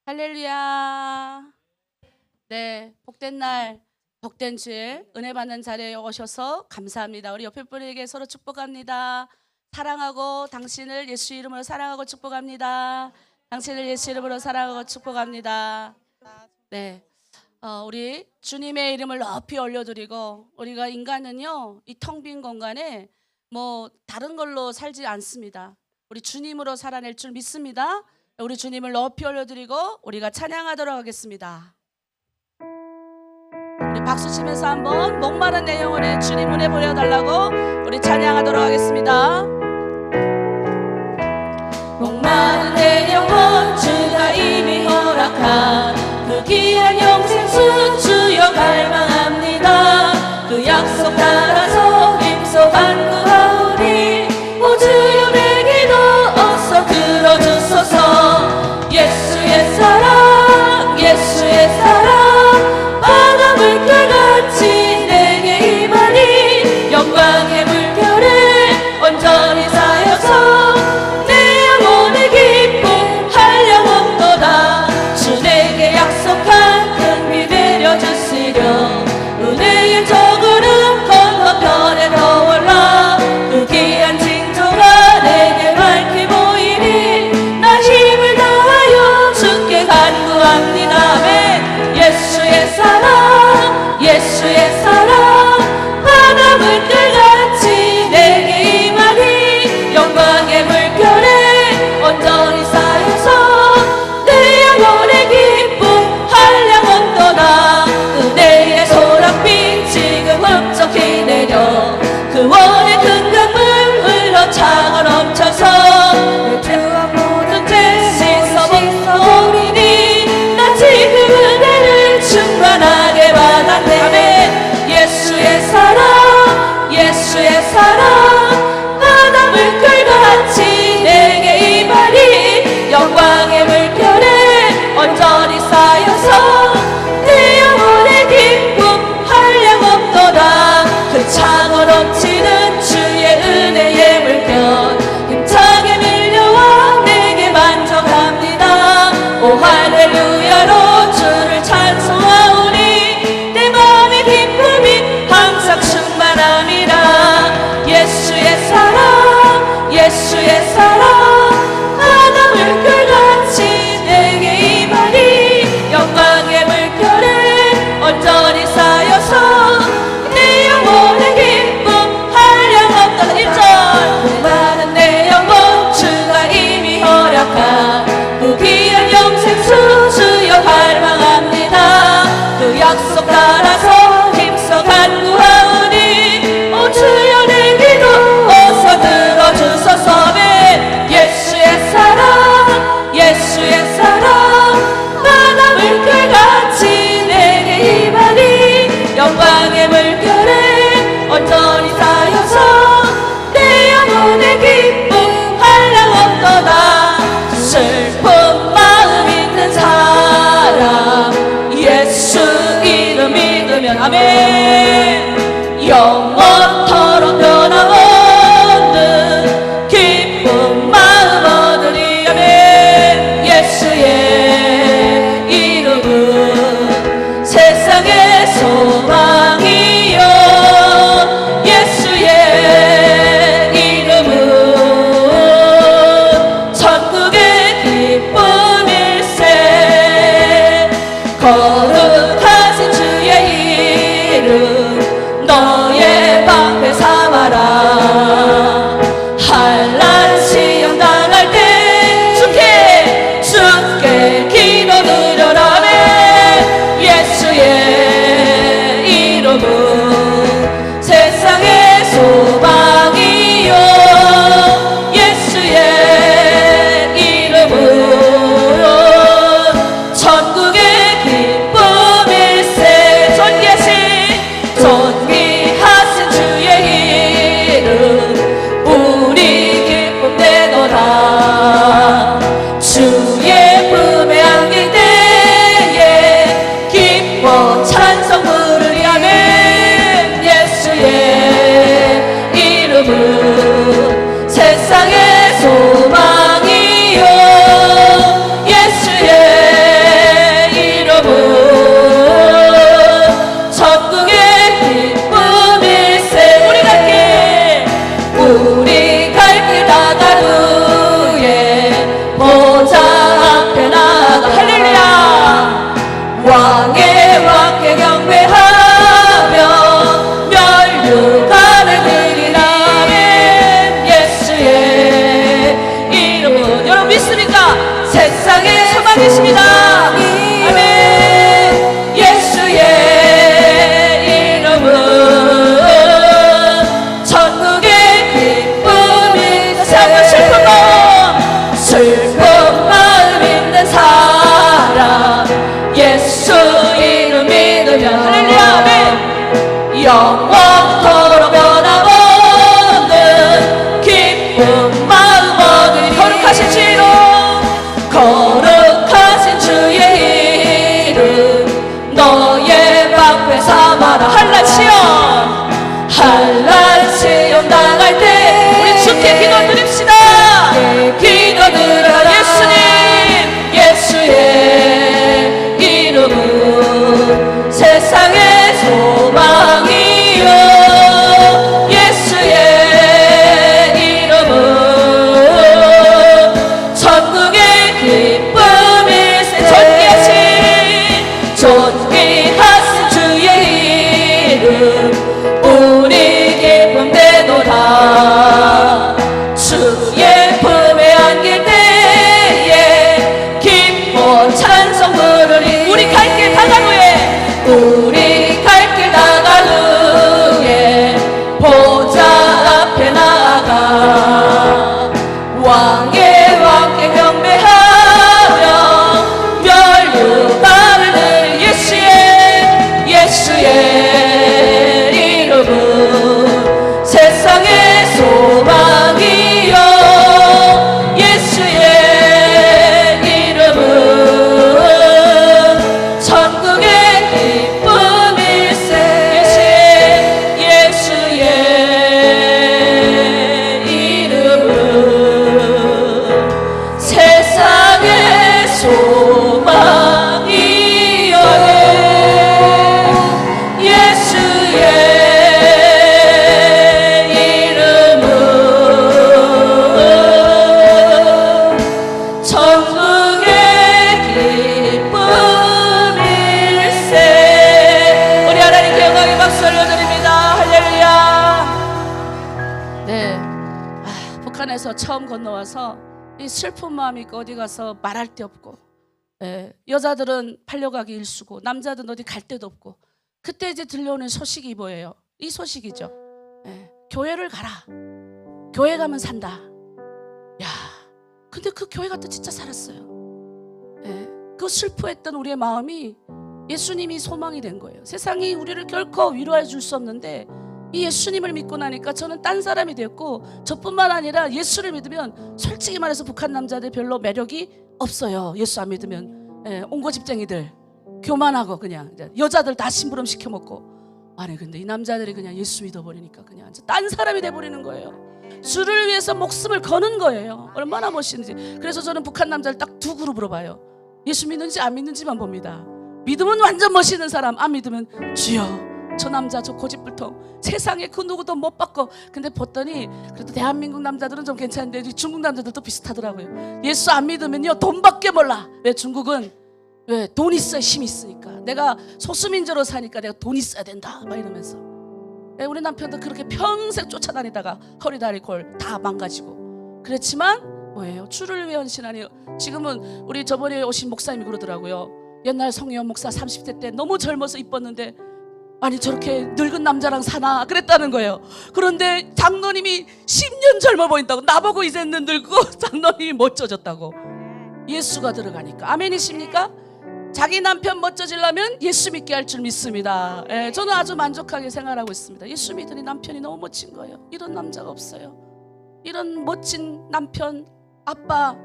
할렐루야. 네, 복된 날, 복된 주일, 은혜 받는 자리에 오셔서 감사합니다. 우리 옆에 분에게 서로 축복합니다. 사랑하고 당신을 예수 이름으로 사랑하고 축복합니다. 당신을 예수 이름으로 사랑하고 축복합니다. 네, 우리 주님의 이름을 높이 올려드리고, 우리가 인간은요, 이 텅 빈 공간에 뭐 다른 걸로 살지 않습니다. 우리 주님으로 살아낼 줄 믿습니다. 우리 주님을 높이 올려드리고 우리가 찬양하도록 하겠습니다. 우리 박수 치면서 한번 목마른 내 영혼에 주님 은혜 보여달라고 우리 찬양하도록 하겠습니다. 목마른 내 영혼 주가 이미 허락한 그 귀한 영생수 주여 갈망합니다. 그 약속 따라서 힘써 간구하오니 오 주여 내 기도 어서 들어주소서. 예수의 사랑 예수의 사랑 바다 물결같이 내게 임하니 영광의 물결에 온전히 쌓여서 내 영혼의 기쁨 한량없도다. 주 내게 약속한 큰 비 내려주시려 은혜의 저구름 건너편에 떠올라 그 귀한 징조가 내게 밝히 보이니 나 힘을 다하여 주께 간구합니다. 아멘. 예수의 사랑 예수의 사랑 바다 물결같이 내게 임하니 영광의 물결에 온전히 쌓여서 내 영혼의 기쁨 한량없도다. 은혜의 소랑빛 지금 흡족히 내려 그 원의 큰 강물 흘러 차고 넘쳐서 내 죄와 모든 죄 씻어버리니 나 지금 은혜를 충만하게 받았네. 아멘. 예수의 사랑 예수의 사랑 바다 물결같이 내게 임하니 영광의 물결에 온전히 쌓여서 내 영혼의 기쁨 한량없도다. 그 차고 넘치는 주의 은혜의 물결 힘차게 밀려와 내게 만족합니다. 오 할렐루야로 주를 찬송하오니 내 마음의 기쁨이 항상 충만함이라. 예수의 사랑 예수의 사랑 바다 물결같이 내게 임하니 영광의 물결에 온전히 쌓여서 내 영혼의 기쁨 한량없다. 1절 목마른 내 영혼 주가 이미 허락한 그 귀한 영생수 주여 갈망합니다. 그 약속 따라서 힘써 간구하오니 오 주여 내 기도 어서 들어주소서. 아멘. 예수의 사랑 예수의 사랑 바다 물결같이 내게 임하니 영광의 물결에 온전히 쌓여서 내 영혼의 기쁨 한량없도다. 슬픈 마음 있는 사람 예수 이름 믿으면 아멘. 영원토록 변함없는 기쁜 마음 얻으리. 아멘. 예수의 이름은 세상의 소망이요 예수의 이름은 천국의 기쁨일세. 거룩하신 주의 이름 너의 방패 삼아라. 한란 시험 당할 때 주께 기도 드려라. 아멘. 예수의 이름은 세상의 소망이요 예수의 이름은 천국의 기쁨 믿습니다. 아멘. 예수의 이름은 천국의 기쁨이 세상 슬픈 마음 있는 사람 예수 이름 믿으면 할렐루야 아멘. 영원토록 변함없는 기쁜 마음 얻으리 거룩하신 주로 거룩하신 주의 이름 너의 방패 삼아라 한란시험 한란시험 당할 때 우리 주께 기도드립시다. 기도드려 예수님 예수의 이름은 세상의 소망이요 예수의 이름은 천국의 기쁨일세 존귀하신 주의 이름 우리 기쁨 되도다 주의 품에 안길 때에 기뻐 찬송 부르리 우리 갈 길 다간 후에 우리 갈 길 다간 후에 보좌 앞에 나아가 왕의 왕께 경배하며 멸류관을 들 예수의 이름은 세상의 소망이요 예수의 이름은 천국의 기쁨일세 예수의 이름은 세상의 소망이요 예수의 이름은 천국의 기쁨일세 우리 하나님께 영광의 박수 올려드립니다. 할렐루야. 네, 북한에서 처음 건너와서 이 슬픈 마음이 있고 어디 가서 말할 데 없고 여자들은 팔려가기 일수고 남자들은 어디 갈 데도 없고 그때 이제 들려오는 소식이 뭐예요? 이 소식이죠. 교회를 가라. 교회 가면 산다. 야, 근데 그 교회 갔다 진짜 살았어요. 그 슬퍼했던 우리의 마음이 예수님이 소망이 된 거예요. 세상이 우리를 결코 위로해 줄 수 없는데 이 예수님을 믿고 나니까 저는 딴 사람이 됐고 저뿐만 아니라 예수를 믿으면 솔직히 말해서 북한 남자들 별로 매력이 없어요. 예수 안 믿으면 옹고집쟁이들 교만하고 그냥 여자들 다 심부름 시켜 먹고 아니 근데 이 남자들이 그냥 예수 믿어버리니까 그냥 딴 사람이 돼버리는 거예요. 주를 위해서 목숨을 거는 거예요. 얼마나 멋있는지. 그래서 저는 북한 남자를 딱 두 그룹으로 봐요. 예수 믿는지 안 믿는지만 봅니다. 믿으면 완전 멋있는 사람, 안 믿으면 주여 저 남자 저 고집불통 세상에 그 누구도 못 받고. 근데 봤더니 그래도 대한민국 남자들은 좀 괜찮은데 중국 남자들도 비슷하더라고요. 예수 안 믿으면요 돈밖에 몰라. 왜 중국은 왜 돈 있어야 힘이 있으니까. 내가 소수민주로 사니까 내가 돈 있어야 된다 막 이러면서. 우리 남편도 그렇게 평생 쫓아다니다가 허리 다리 골 다 망가지고 그랬지만 뭐예요? 주를 위해 헌신하니. 지금은 우리 저번에 오신 목사님이 그러더라고요. 옛날 성혜원 목사 30대 때 너무 젊어서 이뻤는데 아니 저렇게 늙은 남자랑 사나 그랬다는 거예요. 그런데 장로님이 10년 젊어 보인다고. 나보고 이제는 늙고 장로님이 멋져졌다고. 예수가 들어가니까. 아멘이십니까? 자기 남편 멋져지려면 예수 믿게 할 줄 믿습니다. 저는 아주 만족하게 생활하고 있습니다. 예수 믿으니 남편이 너무 멋진 거예요. 이런 남자가 없어요. 이런 멋진 남편, 아빠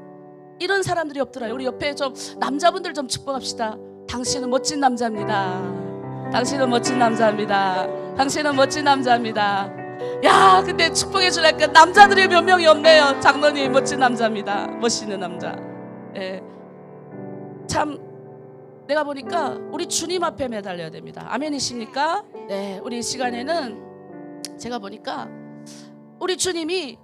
이런 사람들이 없더라요. 우리 옆에 좀 남자분들 좀 축복합시다. 당신은 멋진 남자입니다. 당신은 멋진 남자입니다. 당신은 멋진 남자입니다. 야, 근데 축복해 주려니까 남자들이 몇 명이 없네요. 장로님 멋진 남자입니다. 멋있는 남자. 참 내가 보니까 우리 주님 앞에 매달려야 됩니다. 아멘이십니까? 네, 우리 이 시간에는 제가 보니까 우리 주님이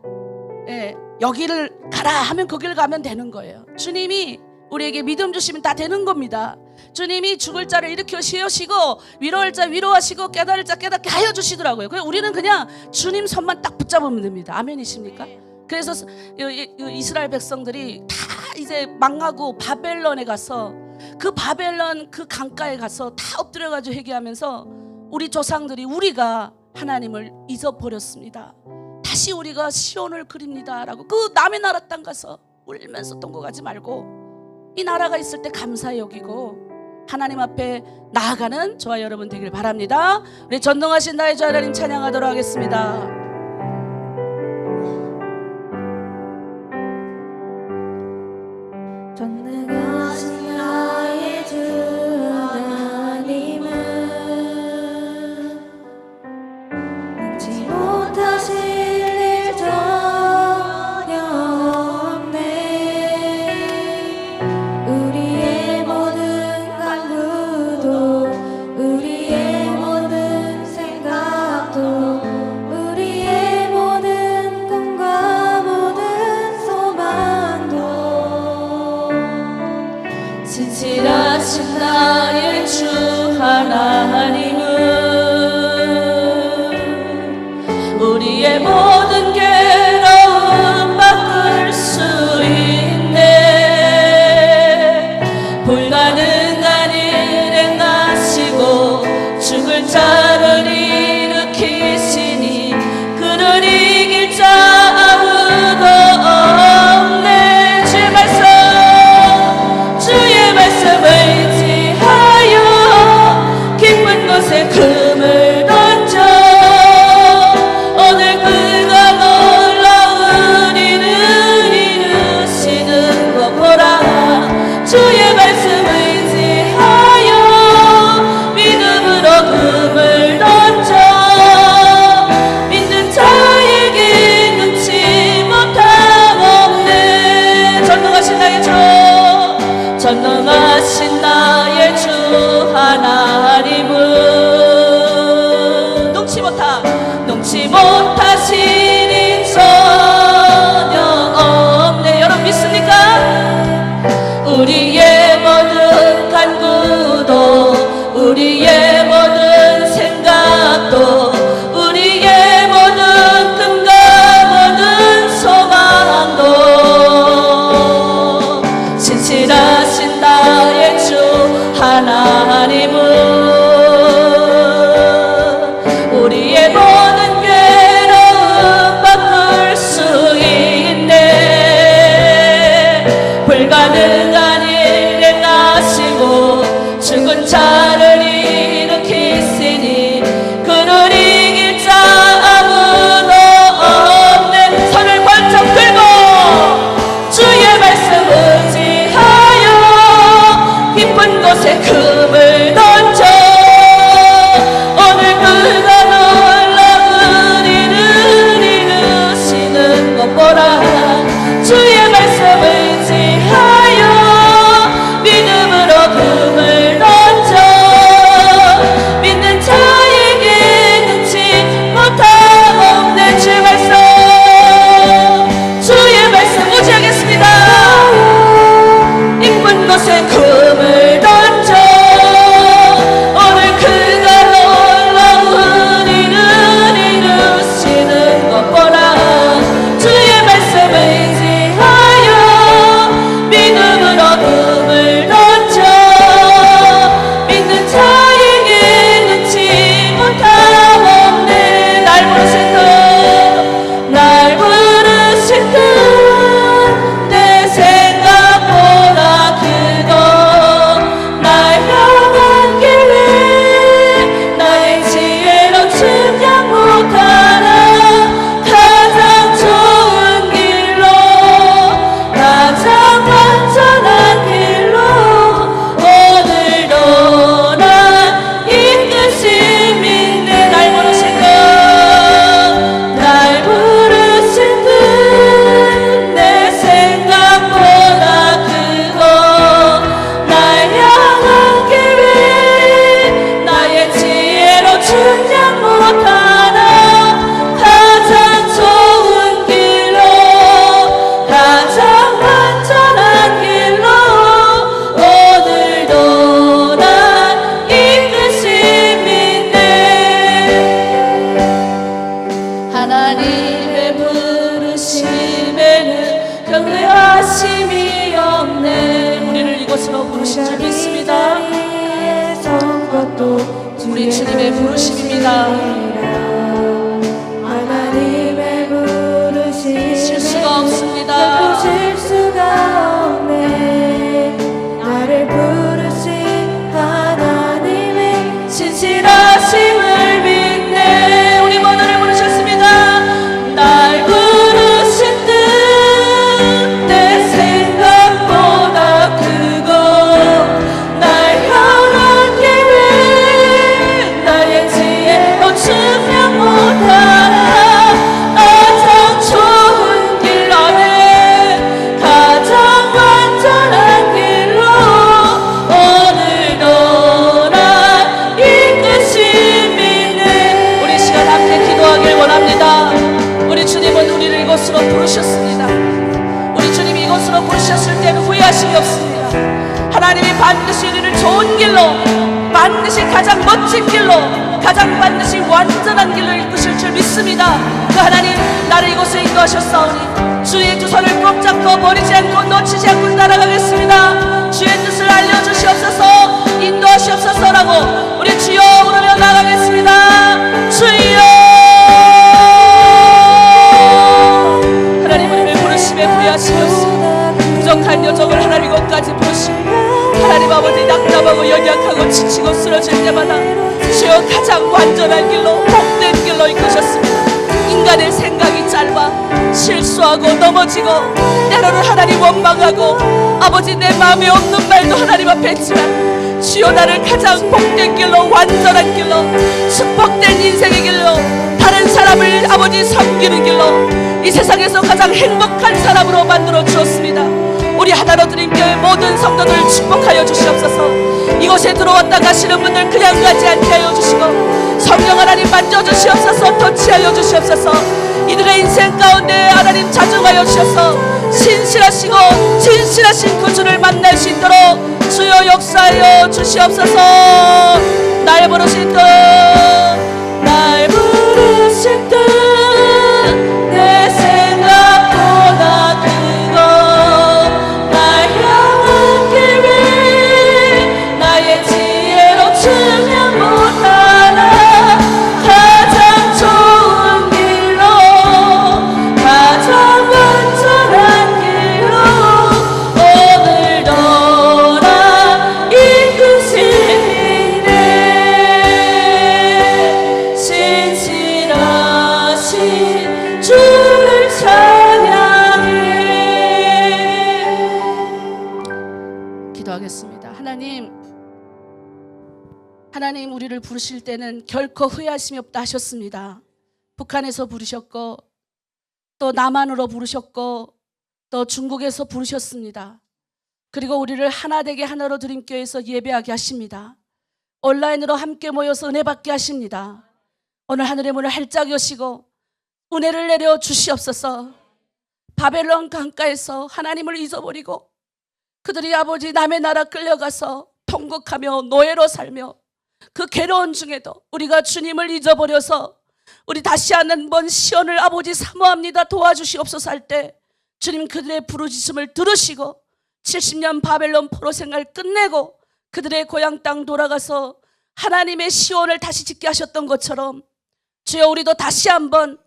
여기를 가라 하면 거기를 가면 되는 거예요. 주님이 우리에게 믿음 주시면 다 되는 겁니다. 주님이 죽을 자를 일으켜 세우시고 위로할 자 위로하시고 깨달을 자 깨닫게 하여 주시더라고요. 그래서 우리는 그냥 주님 손만 딱 붙잡으면 됩니다. 아멘이십니까? 그래서 이스라엘 백성들이 다 이제 망하고 바벨론에 가서 그 바벨론 그 강가에 가서 다 엎드려가지고 회개하면서 우리 조상들이 우리가 하나님을 잊어버렸습니다. 다시 우리가 시온을 그립니다라고 그 남의 나라 땅 가서 울면서 동거가지 말고 이 나라가 있을 때 감사히 여기고 하나님 앞에 나아가는 저와 여러분 되길 바랍니다. 우리 전능하신 나의 주 하나님 찬양하도록 하겠습니다. 전능하신 나의 주 하나님은 능치 못하실 일 전혀 없네. 우리의 모든 간구도 우리의 모든 생각도 우리의 모든 꿈과 모든 소망도 진실하신 나의 주 하나님은 우리의 모든 괴로움 바꿀 수 있네. 불가능한 일 행하시고 죽을 자를 일으키시니 그를 이길 자 아무도 없네. 주의 말씀 의지하여 깊은 곳에 금을 던져 오늘 그가 놀라운 일을 이루시는 거 보라. 주의 말씀 의지하여 믿음으로 금을 던져 믿는 자에게 능치 못함 없네. 전능하신 나의 주 전능하신 나의 주 하나님은 능치 못하시니 전혀 없네. 여러분 믿습니까? 우리의 모든 간구도 우리의 모든 생각도 우리의 모든 꿈과 모든 소망도 진실하신 나의 주 하나님은 우리의 모든 괴로움 바꿀 수 있네. 불가능한 일 행하시고 죽은 자를 일으키시니 그를 이길 자 아무도 없네. 손을 번쩍 들고 주의 말씀 의지하여 깊은 곳에 금을 던져 오늘 그가 놀라운 일을 이루시는 것 보라. 주의 말씀 의지하여 믿음으로 금을 던져 줄 믿습니다. 우리 주님의 부르심입니다. 하나님의 부르심 실수가 없습니다. 실수가 없네. 나를 부르신 하나님의 진실하심을 믿네. 우리 모두를 부르셨습니다. 날 부르신 뜻 내 생각보다 크고 날 향한 계획 나의 지혜로 측량 못하나 가장 좋은 길 안에 가장 완전한 길로 오늘도 날 이끄심이네. 우리 시간 함께 기도하길 원합니다. 우리 주님은 우리를 이곳으로 부르셨습니다. 우리 주님이 이곳으로 부르셨을 때는 후회하심이 없습니다. 하나님이 반드시 우리를 좋은 길로, 반드시 가장 멋진 길로, 가장 반드시 완전한 길로 이끄실 줄 믿습니다. 그 하나님, 나를 이곳에 인도하셨사오니 주의 두 손을 꼭 잡고 버리지 않고 놓치지 않고 따라가겠습니다. 주의 뜻을 알려주시옵소서, 인도하시옵소서라고 우리 주여 부르며 나가겠습니다. 주여. 하나님, 우리를 부르심에 후회하심이 없습니다. 부족한 여정을 하나님 곳까지 부르시고 하나님 아버지 낙담하고 연약하고 지치고 쓰러질 때마다 주여 가장 완전한 길로, 복된 길로 이끄셨습니다. 인간의 생각이 짧아 실수하고 넘어지고 때로는 하나님 원망하고 아버지 내 마음에 없는 말도 하나님 앞에 했지만 주여 나를 가장 복된 길로, 완전한 길로, 축복된 인생의 길로, 다른 사람을 아버지 섬기는 길로, 이 세상에서 가장 행복한 사람으로 만들어 주었습니다. 우리 하나로 드린 교회 모든 성도들 축복하여 주시옵소서. 이곳에 들어왔다 가시는 분들 그냥 가지 않게 하여 주시고 성령 하나님 만져주시옵소서. 터치하여 주시옵소서. 이들의 인생 가운데 하나님 자중하여 주셔서 신실하시고 진실하신 그 주를 만날 수 있도록 주여 역사하여 주시옵소서. 날 부르신 뜻, 날 부르신 뜻 내 생각보다 크고 날 향한 계획 나의 지혜로 측량 못하나 가장 좋은 길로 가장 완전한 길로 오늘도 나 이끄시네. 신실하신 주를 찬양해. 기도하겠습니다. 하나님 우리를 부르실 때는 결코 후회하심이 없다 하셨습니다. 북한에서 부르셨고 또 남한으로 부르셨고 또 중국에서 부르셨습니다. 그리고 우리를 하나 되게 하나로 드림교회에서 예배하게 하십니다. 온라인으로 함께 모여서 은혜 받게 하십니다. 오늘 하늘의 문을 활짝 여시고 은혜를 내려 주시옵소서. 바벨론 강가에서 하나님을 잊어버리고 그들이 아버지 남의 나라 끌려가서 통곡하며 노예로 살며 그 괴로운 중에도 우리가 주님을 잊어버려서 우리 다시 한번 시온을 아버지 사모합니다 도와주시옵소서 할 때 주님 그들의 부르짖음을 들으시고 70년 바벨론 포로 생활 끝내고 그들의 고향 땅 돌아가서 하나님의 시온을 다시 짓게 하셨던 것처럼 주여 우리도 다시 한번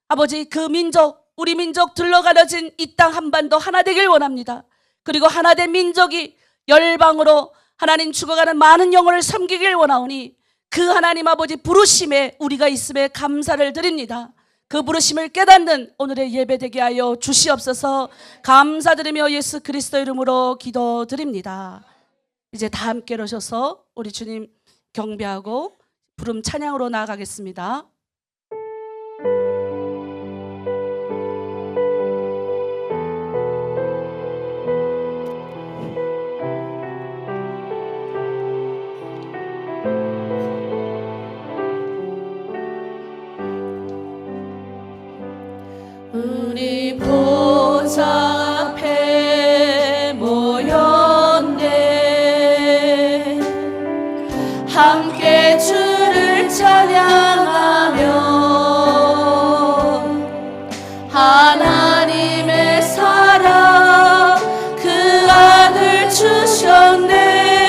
아버지 그 민족, 우리 민족 둘러가려진 이 땅 한반도 하나 되길 원합니다. 그리고 하나 된 민족이 열방으로 하나님 죽어가는 많은 영혼을 섬기길 원하오니 그 하나님 아버지 부르심에 우리가 있음에 감사를 드립니다. 그 부르심을 깨닫는 오늘의 예배 되게 하여 주시옵소서. 감사드리며 예수 그리스도 이름으로 기도드립니다. 이제 다 함께 일어서서 우리 주님 경배하고 부름 찬양으로 나아가겠습니다. 우리 보좌 앞에 모였네. 함께 주를 찬양하며 하나님의 사랑 그 아들 주셨네.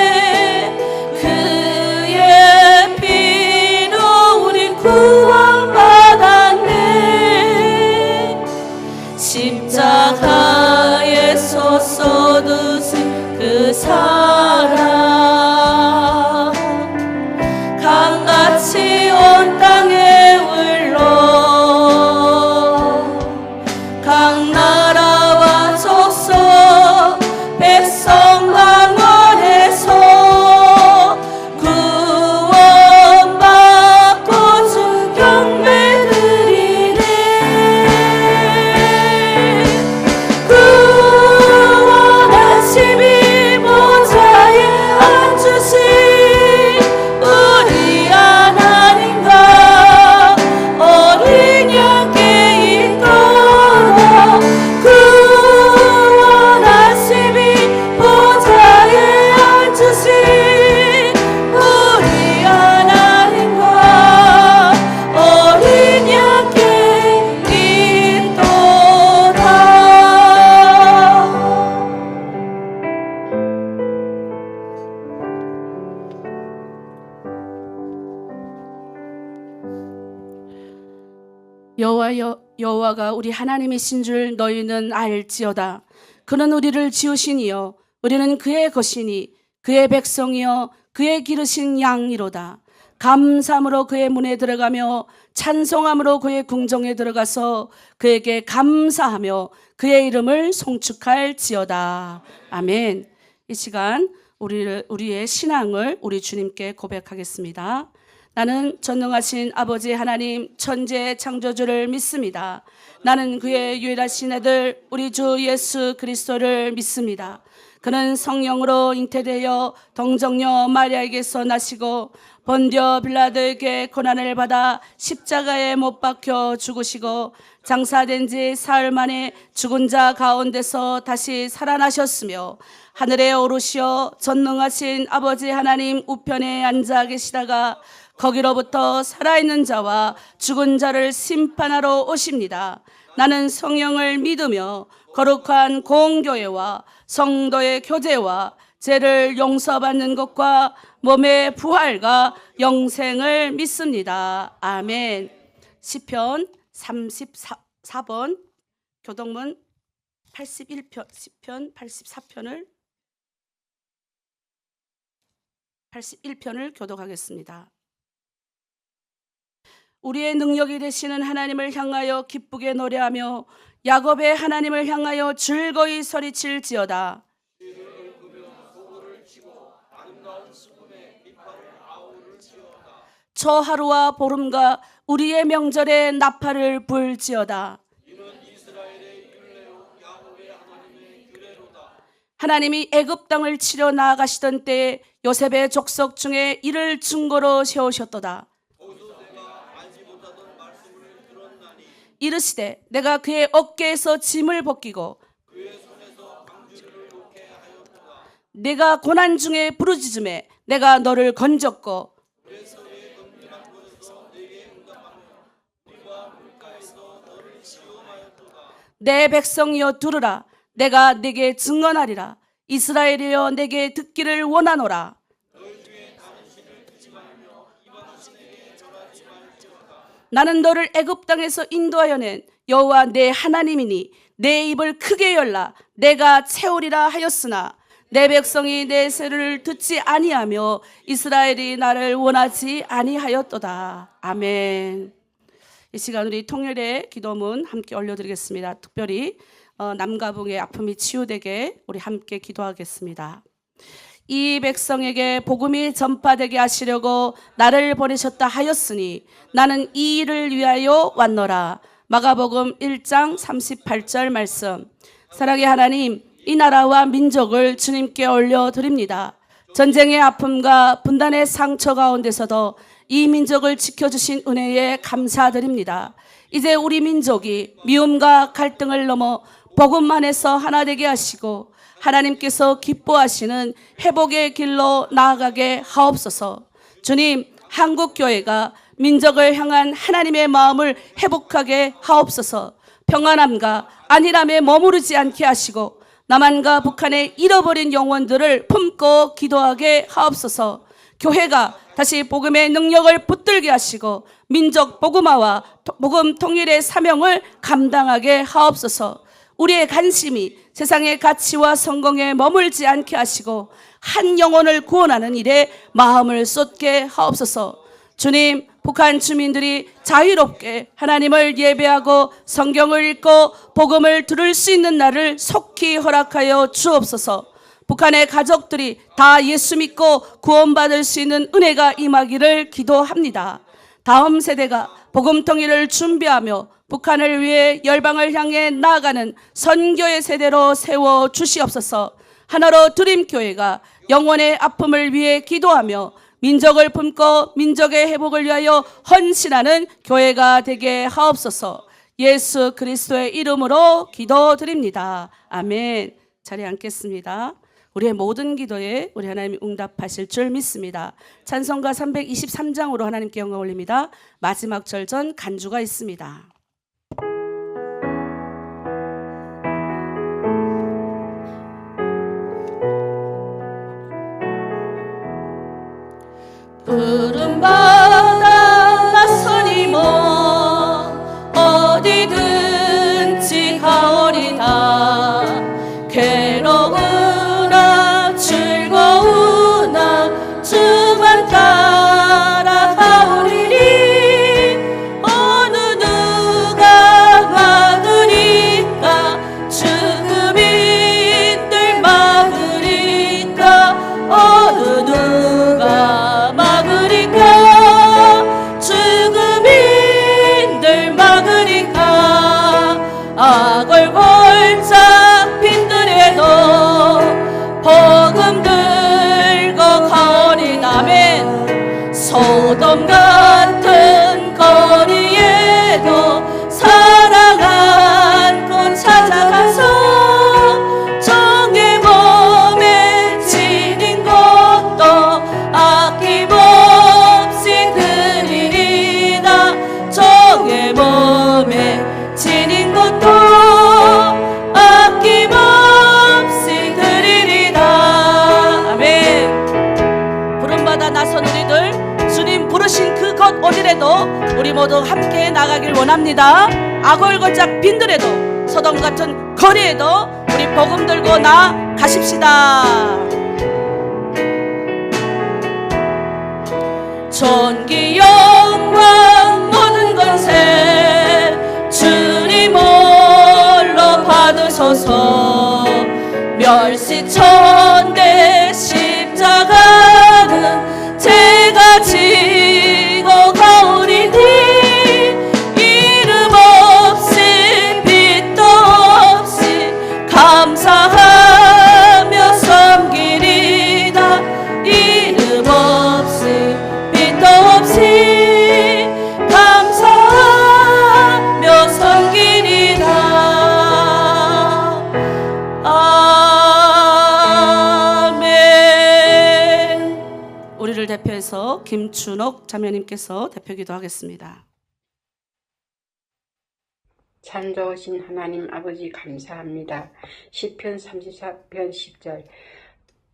여호와가 우리 하나님이신 줄 너희는 알지어다. 그는 우리를 지으시니요 우리는 그의 것이니 그의 백성이요 그의 기르신 양이로다. 감사함으로 그의 문에 들어가며 찬송함으로 그의 궁정에 들어가서 그에게 감사하며 그의 이름을 송축할지어다. 아멘. 이 시간 우리의 신앙을 우리 주님께 고백하겠습니다. 나는 전능하신 아버지 하나님 천지의 창조주를 믿습니다. 나는 그의 유일하신 아들 우리 주 예수 그리스도를 믿습니다. 그는 성령으로 잉태되어 동정녀 마리아에게서 나시고 본디오 빌라도에게 고난을 받아 십자가에 못 박혀 죽으시고 장사된 지 사흘 만에 죽은 자 가운데서 다시 살아나셨으며 하늘에 오르시어 전능하신 아버지 하나님 우편에 앉아 계시다가 거기로부터 살아있는 자와 죽은 자를 심판하러 오십니다. 나는 성령을 믿으며 거룩한 공교회와 성도의 교제와 죄를 용서받는 것과 몸의 부활과 영생을 믿습니다. 아멘. 시편 34번 교동문 81편 시편 81편을 교독하겠습니다. 우리의 능력이 되시는 하나님을 향하여 기쁘게 노래하며 야곱의 하나님을 향하여 즐거이 소리칠지어다. 저 하루와 보름과 우리의 명절에 나팔을 불지어다. 하나님이 애굽 땅을 치러 나아가시던 때에 요셉의 족속 중에 이를 증거로 세우셨도다. 이르시되 내가 그의 어깨에서 짐을 벗기고 내가 고난 중에 부르짖음에 내가 너를 건졌고 내 백성이여 들으라. 내가 네게 증언하리라. 이스라엘이여 내게 듣기를 원하노라. 나는 너를 애굽 땅에서 인도하여 낸 여호와 내 하나님이니 내 입을 크게 열라. 내가 채우리라 하였으나 내 백성이 내 세를 듣지 아니하며 이스라엘이 나를 원하지 아니하였도다. 아멘. 이 시간 우리 통일의 기도문 함께 올려드리겠습니다. 특별히 남과 북의 아픔이 치유되게 우리 함께 기도하겠습니다. 이 백성에게 복음이 전파되게 하시려고 나를 보내셨다 하였으니 나는 이 일을 위하여 왔노라. 마가복음 1장 38절 말씀. 사랑의 하나님, 이 나라와 민족을 주님께 올려드립니다. 전쟁의 아픔과 분단의 상처 가운데서도 이 민족을 지켜주신 은혜에 감사드립니다. 이제 우리 민족이 미움과 갈등을 넘어 복음 안에서 하나 되게 하시고 하나님께서 기뻐하시는 회복의 길로 나아가게 하옵소서. 주님, 한국교회가 민족을 향한 하나님의 마음을 회복하게 하옵소서. 평안함과 안일함에 머무르지 않게 하시고 남한과 북한의 잃어버린 영혼들을 품고 기도하게 하옵소서. 교회가 다시 복음의 능력을 붙들게 하시고 민족 복음화와 복음 통일의 사명을 감당하게 하옵소서. 우리의 관심이 세상의 가치와 성공에 머물지 않게 하시고 한 영혼을 구원하는 일에 마음을 쏟게 하옵소서. 주님, 북한 주민들이 자유롭게 하나님을 예배하고 성경을 읽고 복음을 들을 수 있는 날을 속히 허락하여 주옵소서. 북한의 가족들이 다 예수 믿고 구원받을 수 있는 은혜가 임하기를 기도합니다. 다음 세대가 복음 통일을 준비하며 북한을 위해 열방을 향해 나아가는 선교의 세대로 세워 주시옵소서. 하나로 드림교회가 영혼의 아픔을 위해 기도하며 민족을 품고 민족의 회복을 위하여 헌신하는 교회가 되게 하옵소서. 예수 그리스도의 이름으로 기도드립니다. 아멘. 자리에 앉겠습니다. 우리의 모든 기도에 우리 하나님이 응답하실 줄 믿습니다. 찬송가 323장으로 하나님께 영광 올립니다. 마지막 절전 간주가 있습니다. 푸른 바다 나서니 먼 소돔 같은 거리에도 사랑 안고 찾아가서 적의 몸에 지닌 것도 아낌없이 드리리다. 적의 몸에 지닌 것도 아낌없이 드리리다. 아멘. 부름받아 나선 우리들, 주님 부르신 그곳 어디래도 우리 모두 함께 나가길 원합니다. 아골거짝 빈들에도 소돔 같은 거리에도 우리 복음 들고 나가십시다. 존귀 영광 모든 권세 주님 홀로 받으소서. 멸시천대 십자가는 제가 지고 가오리니 이름 없이 빛도 없이 감사하며 섬기리다. 이름 없이 빛도 없이 감사하며 섬기리다. 아멘. 우리를 대표해서 김춘옥 자매님께서 대표 기도하겠습니다. 참 좋으신 하나님 아버지 감사합니다. 시편 34편 10절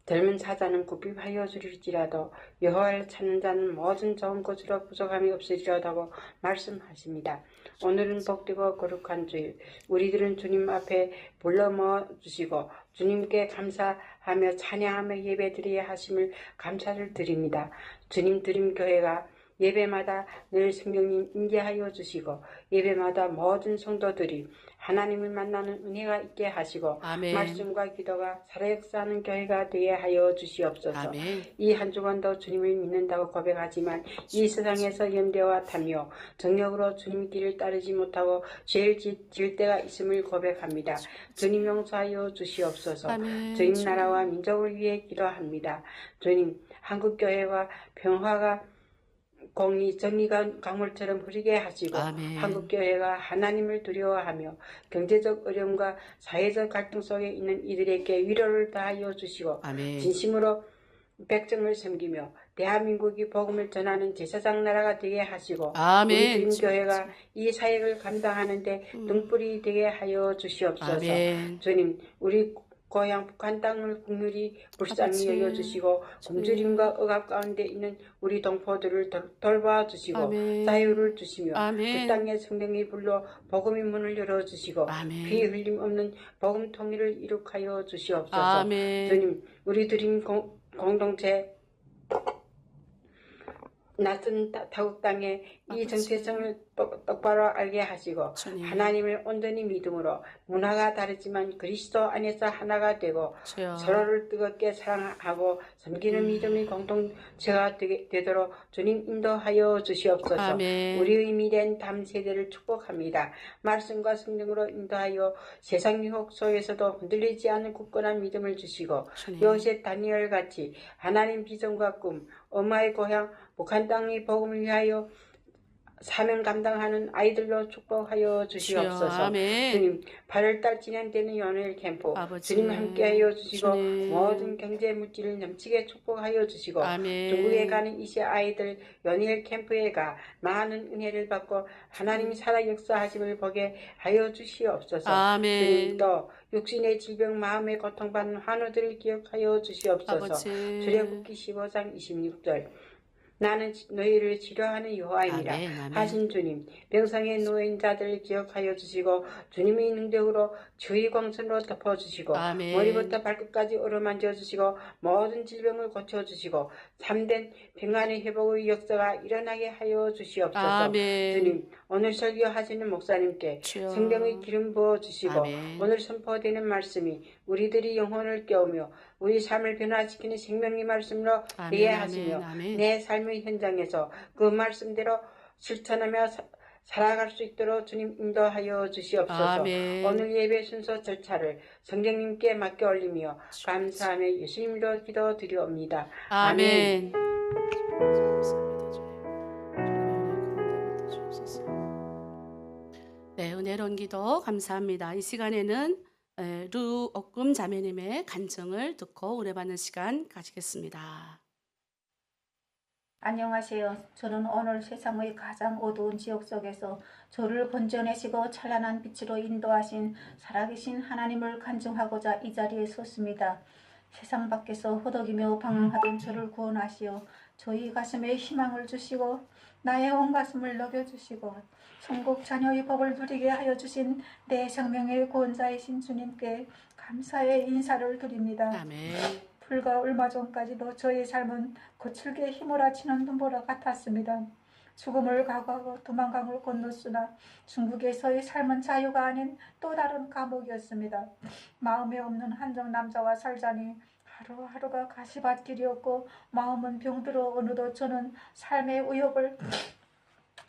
젊은 사자는 굽입하여 주릴지라도 여호와를 찾는 자는 모든 좋은 것으로 부족함이 없으리라고 말씀하십니다. 오늘은 복되고 거룩한 주일, 우리들은 주님 앞에 불러 모아주시고 주님께 감사하며 찬양하며 예배드려야 하심을 감사를 드립니다. 주님 드림 교회가 예배마다 늘 성령님 임재하여 주시고 예배마다 모든 성도들이 하나님을 만나는 은혜가 있게 하시고 아멘. 말씀과 기도가 살아역사하는 교회가 되게 하여 주시옵소서. 아멘. 이 한 주간도 주님을 믿는다고 고백하지만 이 세상에서 염려와 탐욕, 정력으로 주님 길을 따르지 못하고 죄를 지을 때가 있음을 고백합니다. 주님 용서하여 주시옵소서. 아멘. 주님 나라와 민족을 위해 기도합니다. 주님 한국교회와 평화가 공의, 정의가 강물처럼 흐르게 하시고 아멘. 한국교회가 하나님을 두려워하며 경제적 어려움과 사회적 갈등 속에 있는 이들에게 위로를 다하여 주시고 아멘. 진심으로 백성을 섬기며 대한민국이 복음을 전하는 제사장 나라가 되게 하시고 아멘. 우리 주님교회가 이 사역을 감당하는데 등불이 되게 하여 주시옵소서. 아멘. 주님 우리 고향 북한 땅을 국률이 불쌍히 아버지. 여겨주시고 굶주림과 억압 가운데 있는 우리 동포들을 돌봐주시고 아멘. 자유를 주시며 아멘. 그 땅에 성령이 불러 복음의 문을 열어주시고 아멘. 피 흘림 없는 복음 통일을 이룩하여 주시옵소서. 아멘. 주님 우리 드림 공동체 낯선 타국 땅에 이 정체성을 똑바로 알게 하시고 주님. 하나님을 온전히 믿음으로 문화가 다르지만 그리스도 안에서 하나가 되고 주여. 서로를 뜨겁게 사랑하고 섬기는 믿음의 공동체가 되도록 주님 인도하여 주시옵소서. 아멘. 우리의 미래는 다음 세대를 축복합니다. 말씀과 성령으로 인도하여 세상 유혹 속에서도 흔들리지 않는 굳건한 믿음을 주시고 주님. 요셉 다니엘 같이 하나님 비전과 꿈, 엄마의 고향 북한 땅의 복음을 위하여 사명 감당하는 아이들로 축복하여 주시옵소서. 주여. 아멘. 주님 8월달 진행되는 연일 캠프 아버지. 주님 함께하여 주시고 주님. 모든 경제 물질을 넘치게 축복하여 주시고 아멘. 중국에 가는 이세 아이들 연일 캠프에 가 많은 은혜를 받고 하나님이 살아 역사하심을 보게 하여 주시옵소서. 아멘. 주님 또 육신의 질병 마음의 고통받는 환우들을 기억하여 주시옵소서. 아버지. 출애굽기 15장 26절 나는 너희를 치료하는 여호와입니다. 아멘, 아멘. 하신 주님, 병상에 누인 자들을 기억하여 주시고 주님의 능력으로 주의 광선으로 덮어주시고 아멘. 머리부터 발끝까지 어루만져 주시고 모든 질병을 고쳐주시고 참된 평안의 회복의 역사가 일어나게 하여 주시옵소서. 아멘. 주님, 오늘 설교하시는 목사님께 주여. 성령의 기름 부어주시고 아멘. 오늘 선포되는 말씀이 우리들이 영혼을 깨우며 우리 삶을 변화시키는 생명의 말씀으로 아멘, 되게 아멘, 하시며 아멘. 내 삶의 현장에서 그 말씀대로 실천하며 살아갈 수 있도록 주님 인도하여 주시옵소서. 아멘. 오늘 예배 순서 절차를 성령님께 맡겨 올리며 감사하며 예수님으로 기도드리옵니다. 아멘. 내려온 기도 감사합니다. 이 시간에는 류옥금 자매님의 간증을 듣고 은혜받는 시간 가지겠습니다. 안녕하세요. 저는 오늘 세상의 가장 어두운 지역 속에서 저를 건져내시고 찬란한 빛으로 인도하신 살아계신 하나님을 간증하고자 이 자리에 섰습니다. 세상 밖에서 허덕이며 방황하던 저를 구원하시어 저희 가슴에 희망을 주시고 나의 온 가슴을 녹여주시고 천국 자녀의 법을 누리게 하여 주신 내 생명의 구원자이신 주님께 감사의 인사를 드립니다. 아멘. 불과 얼마 전까지도 저의 삶은 거칠게 휘몰아치는 눈보라 같았습니다. 죽음을 각오하고 두만강을 건넜으나 중국에서의 삶은 자유가 아닌 또 다른 감옥이었습니다. 마음에 없는 한정 남자와 살자니 하루하루가 가시밭길이었고 마음은 병들어 어느덧 저는 삶의 의욕을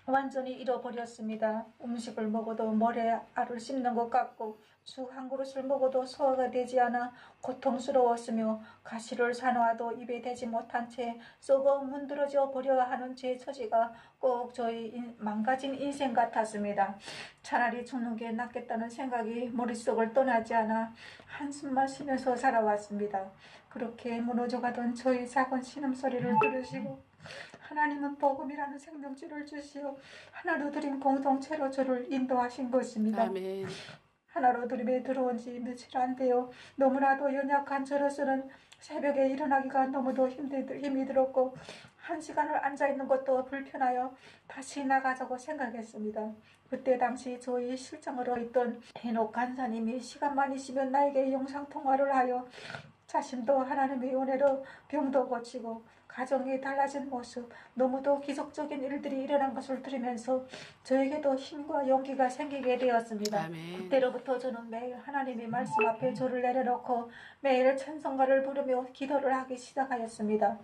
완전히 잃어버렸습니다. 음식을 먹어도 모래 알을 씹는 것 같고 죽 한 그릇을 먹어도 소화가 되지 않아 고통스러웠으며 가시를 사놓아도 입에 대지 못한 채 썩어 문드러져 버려야 하는 제 처지가 꼭 저희 망가진 인생 같았습니다. 차라리 죽는 게 낫겠다는 생각이 머릿속을 떠나지 않아 한숨만 쉬면서 살아왔습니다. 그렇게 무너져가던 저희 작은 신음소리를 들으시고 하나님은 복음이라는 생명줄을 주시어 하나로 드림 공동체로 저를 인도하신 것입니다. 아멘. 하나로 드림에 들어온 지 며칠 안 되어 너무나도 연약한 저로서는 새벽에 일어나기가 너무도 힘이 들었고 한 시간을 앉아있는 것도 불편하여 다시 나가자고 생각했습니다. 그때 당시 저희 실장으로 있던 해녹 간사님이 시간만 있으면 나에게 영상통화를 하여 자신도 하나님의 은혜로 병도 고치고 가정이 달라진 모습, 너무도 기적적인 일들이 일어난 것을 들으면서 저에게도 힘과 용기가 생기게 되었습니다. 아멘. 그때로부터 저는 매일 하나님의 말씀 앞에 저를 내려놓고 매일 찬송가를 부르며 기도를 하기 시작하였습니다.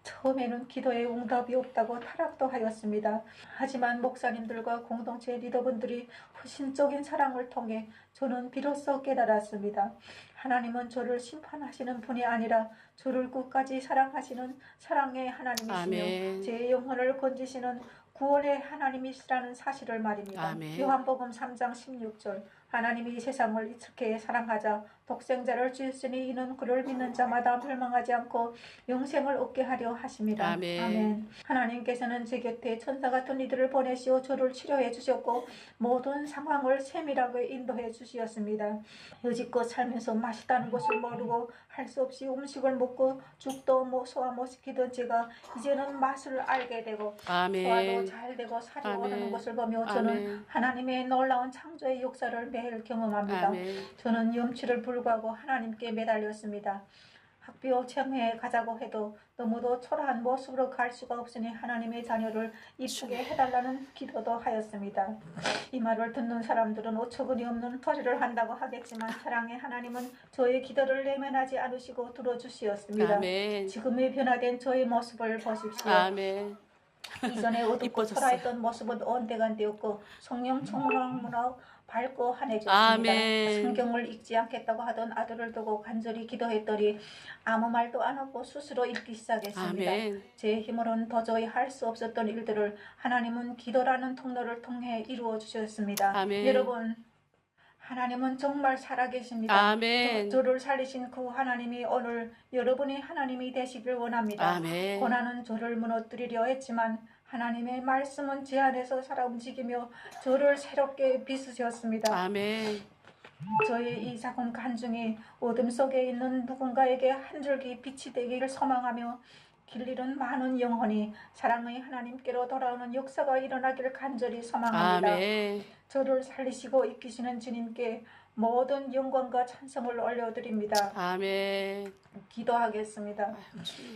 처음에는 기도에 응답이 없다고 타락도 하였습니다. 하지만 목사님들과 공동체 리더분들이 헌신적인 사랑을 통해 저는 비로소 깨달았습니다. 하나님은 저를 심판하시는 분이 아니라 저를 끝까지 사랑하시는 사랑의 하나님이시며 아멘. 제 영혼을 건지시는 구원의 하나님이시라는 사실을 말입니다. 아멘. 요한복음 3장 16절 하나님이 세상을 이렇게 사랑하자 독생자를 주셨으니 이는 그를 믿는 자마다 멸망하지 않고 영생을 얻게 하려 하십니다. 아멘. 하나님께서는 제 곁에 천사 같은 이들을 보내시어 저를 치료해 주셨고 모든 상황을 세밀하게 인도해 주셨습니다. 여지껏 살면서 맛있다는 것을 모르고 할 수 없이 음식을 먹고 죽도 소화 못 시키던 제가 이제는 맛을 알게 되고 소화도 아멘. 잘 되고 살이 아멘. 오르는 것을 보며 저는 아멘. 하나님의 놀라운 창조의 역사를 매일 경험합니다. 아멘. 저는 염치를 불구하고 하나님께 매달렸습니다. 학교 체험회에 가자고 해도 너무도 초라한 모습으로 갈 수가 없으니 하나님의 자녀를 이쁘게 해달라는 기도도 하였습니다. 이 말을 듣는 사람들은 어처구니 없는 소리를 한다고 하겠지만 사랑의 하나님은 저의 기도를 내면하지 않으시고 들어주시었습니다. 아멘. 지금의 변화된 저의 모습을 보십시오. 아멘. 이전에 어둡고 이뻐졌어요. 초라했던 모습은 온데간데였고 성령 총무랑 밝고 환해졌습니다. 아멘. 성경을 읽지 않겠다고 하던 아들을 두고 간절히 기도했더니 아무 말도 안 하고 스스로 읽기 시작했습니다. 아멘. 제 힘으로는 도저히 할 수 없었던 일들을 하나님은 기도라는 통로를 통해 이루어 주셨습니다. 아멘. 여러분, 하나님은 정말 살아계십니다. 아멘. 저를 살리신 그 하나님이 오늘 여러분이 하나님이 되시길 원합니다. 아멘. 고난은 저를 무너뜨리려 했지만 하나님의 말씀은 제 안에서 살아 움직이며 저를 새롭게 빚으셨습니다. 아멘. 저의 이 작은 간증이 어둠 속에 있는 누군가에게 한 줄기 빛이 되기를 소망하며 길 잃은 많은 영혼이 사랑의 하나님께로 돌아오는 역사가 일어나기를 간절히 소망합니다. 아멘. 저를 살리시고 이끄시는 주님께 모든 영광과 찬송을 올려드립니다. 아멘. 기도하겠습니다.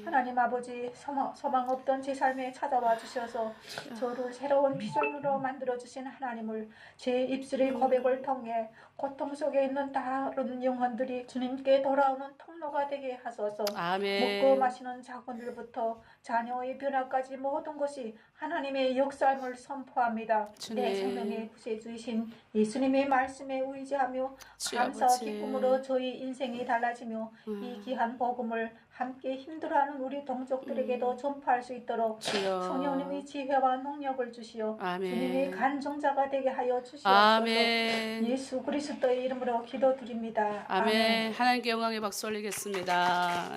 하나님 아버지, 소망 없던 제 삶에 찾아와 주셔서 저를 새로운 피조물로 만들어주신 하나님을 제 입술의 고백을 통해 고통 속에 있는 다른 영혼들이 주님께 돌아오는 통로가 되게 하소서. 아멘. 먹고 마시는 작은 일부터 자녀의 변화까지 모든 것이 하나님의 역사임을 선포합니다. 주님. 내 생명에 구세주이신 예수님의 말씀에 의지하며 주 감사와 아버지. 기쁨으로 저희 인생이 달라지며 이 귀한 복음을 함께 힘들어하는 우리 동족들에게도 전파할 수 있도록 주여. 성령님이 지혜와 능력을 주시어 아멘. 주님이 간종자가 되게 하여 주시옵소서. 아멘. 예수 그리스도의 이름으로 기도드립니다. 아멘. 하나님께 영광의 박수 올리겠습니다.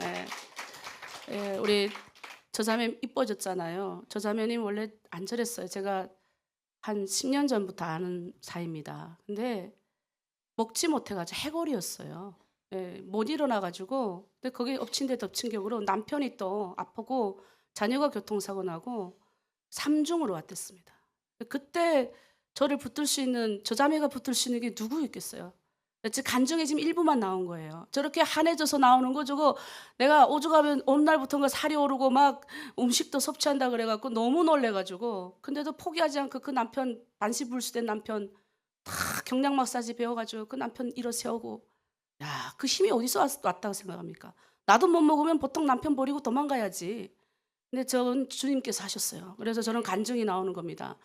우리 저자매 이뻐졌잖아요. 저자매님 원래 안 저랬어요. 제가 한 10년 전부터 아는 사이입니다. 근데 먹지 못해가지고 해골이었어요. 못 일어나가지고, 근데 거기 엎친 데 덮친 격으로 남편이 또 아프고 자녀가 교통사고 나고 3중으로 왔댔습니다. 그때 저를 붙들 수 있는, 저자매가 붙들 수 있는 게 누구 있겠어요? 간증이 지금 일부만 나온 거예요. 저렇게 한해져서 나오는 거 저거 내가 오죽하면 어느 날부터인가 살이 오르고 막 음식도 섭취한다 그래갖고 너무 놀래가지고, 근데도 포기하지 않고 그 남편, 반시불수된 남편 다 경량 마사지 배워가지고 그 남편 일어 세우고, 야, 그 힘이 어디서 왔다고 생각합니까? 나도 못 먹으면 보통 남편 버리고 도망가야지. 근데 전 주님께서 하셨어요. 그래서 저는 간증이 나오는 겁니다.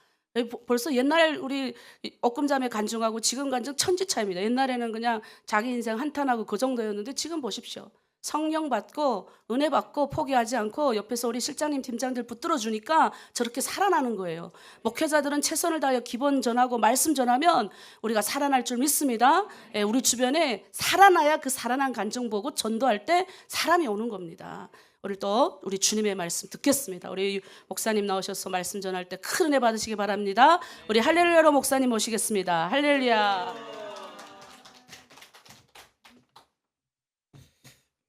벌써 옛날 우리 옥금자매 간증하고 지금 간증 천지 차이입니다. 옛날에는 그냥 자기 인생 한탄하고 그 정도였는데 지금 보십시오. 성령 받고 은혜 받고 포기하지 않고 옆에서 우리 실장님 팀장들 붙들어 주니까 저렇게 살아나는 거예요. 목회자들은 최선을 다하여 기본 전하고 말씀 전하면 우리가 살아날 줄 믿습니다. 우리 주변에 살아나야 그 살아난 간증 보고 전도할 때 사람이 오는 겁니다. 오늘 또 우리 주님의 말씀 듣겠습니다. 우리 목사님 나오셔서 말씀 전할 때 큰 은혜 받으시기 바랍니다. 우리 할렐루야로 목사님 모시겠습니다. 할렐루야.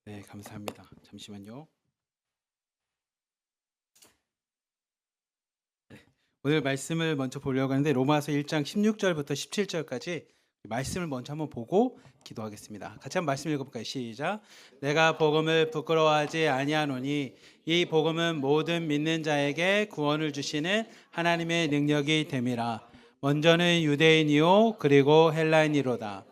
네, 감사합니다. 잠시만요. 네, 오늘 말씀을 먼저 보려고 하는데 로마서 1장 16절부터 17절까지 말씀을 먼저 한번 보고 기도하겠습니다. 같이 한번 말씀 읽어볼까요? 시작. 내가 복음을 부끄러워하지 아니하노니 이 복음은 모든 믿는 자에게 구원을 주시는 하나님의 능력이 됨이라. 먼저는 유대인이요 그리고 헬라인이로다.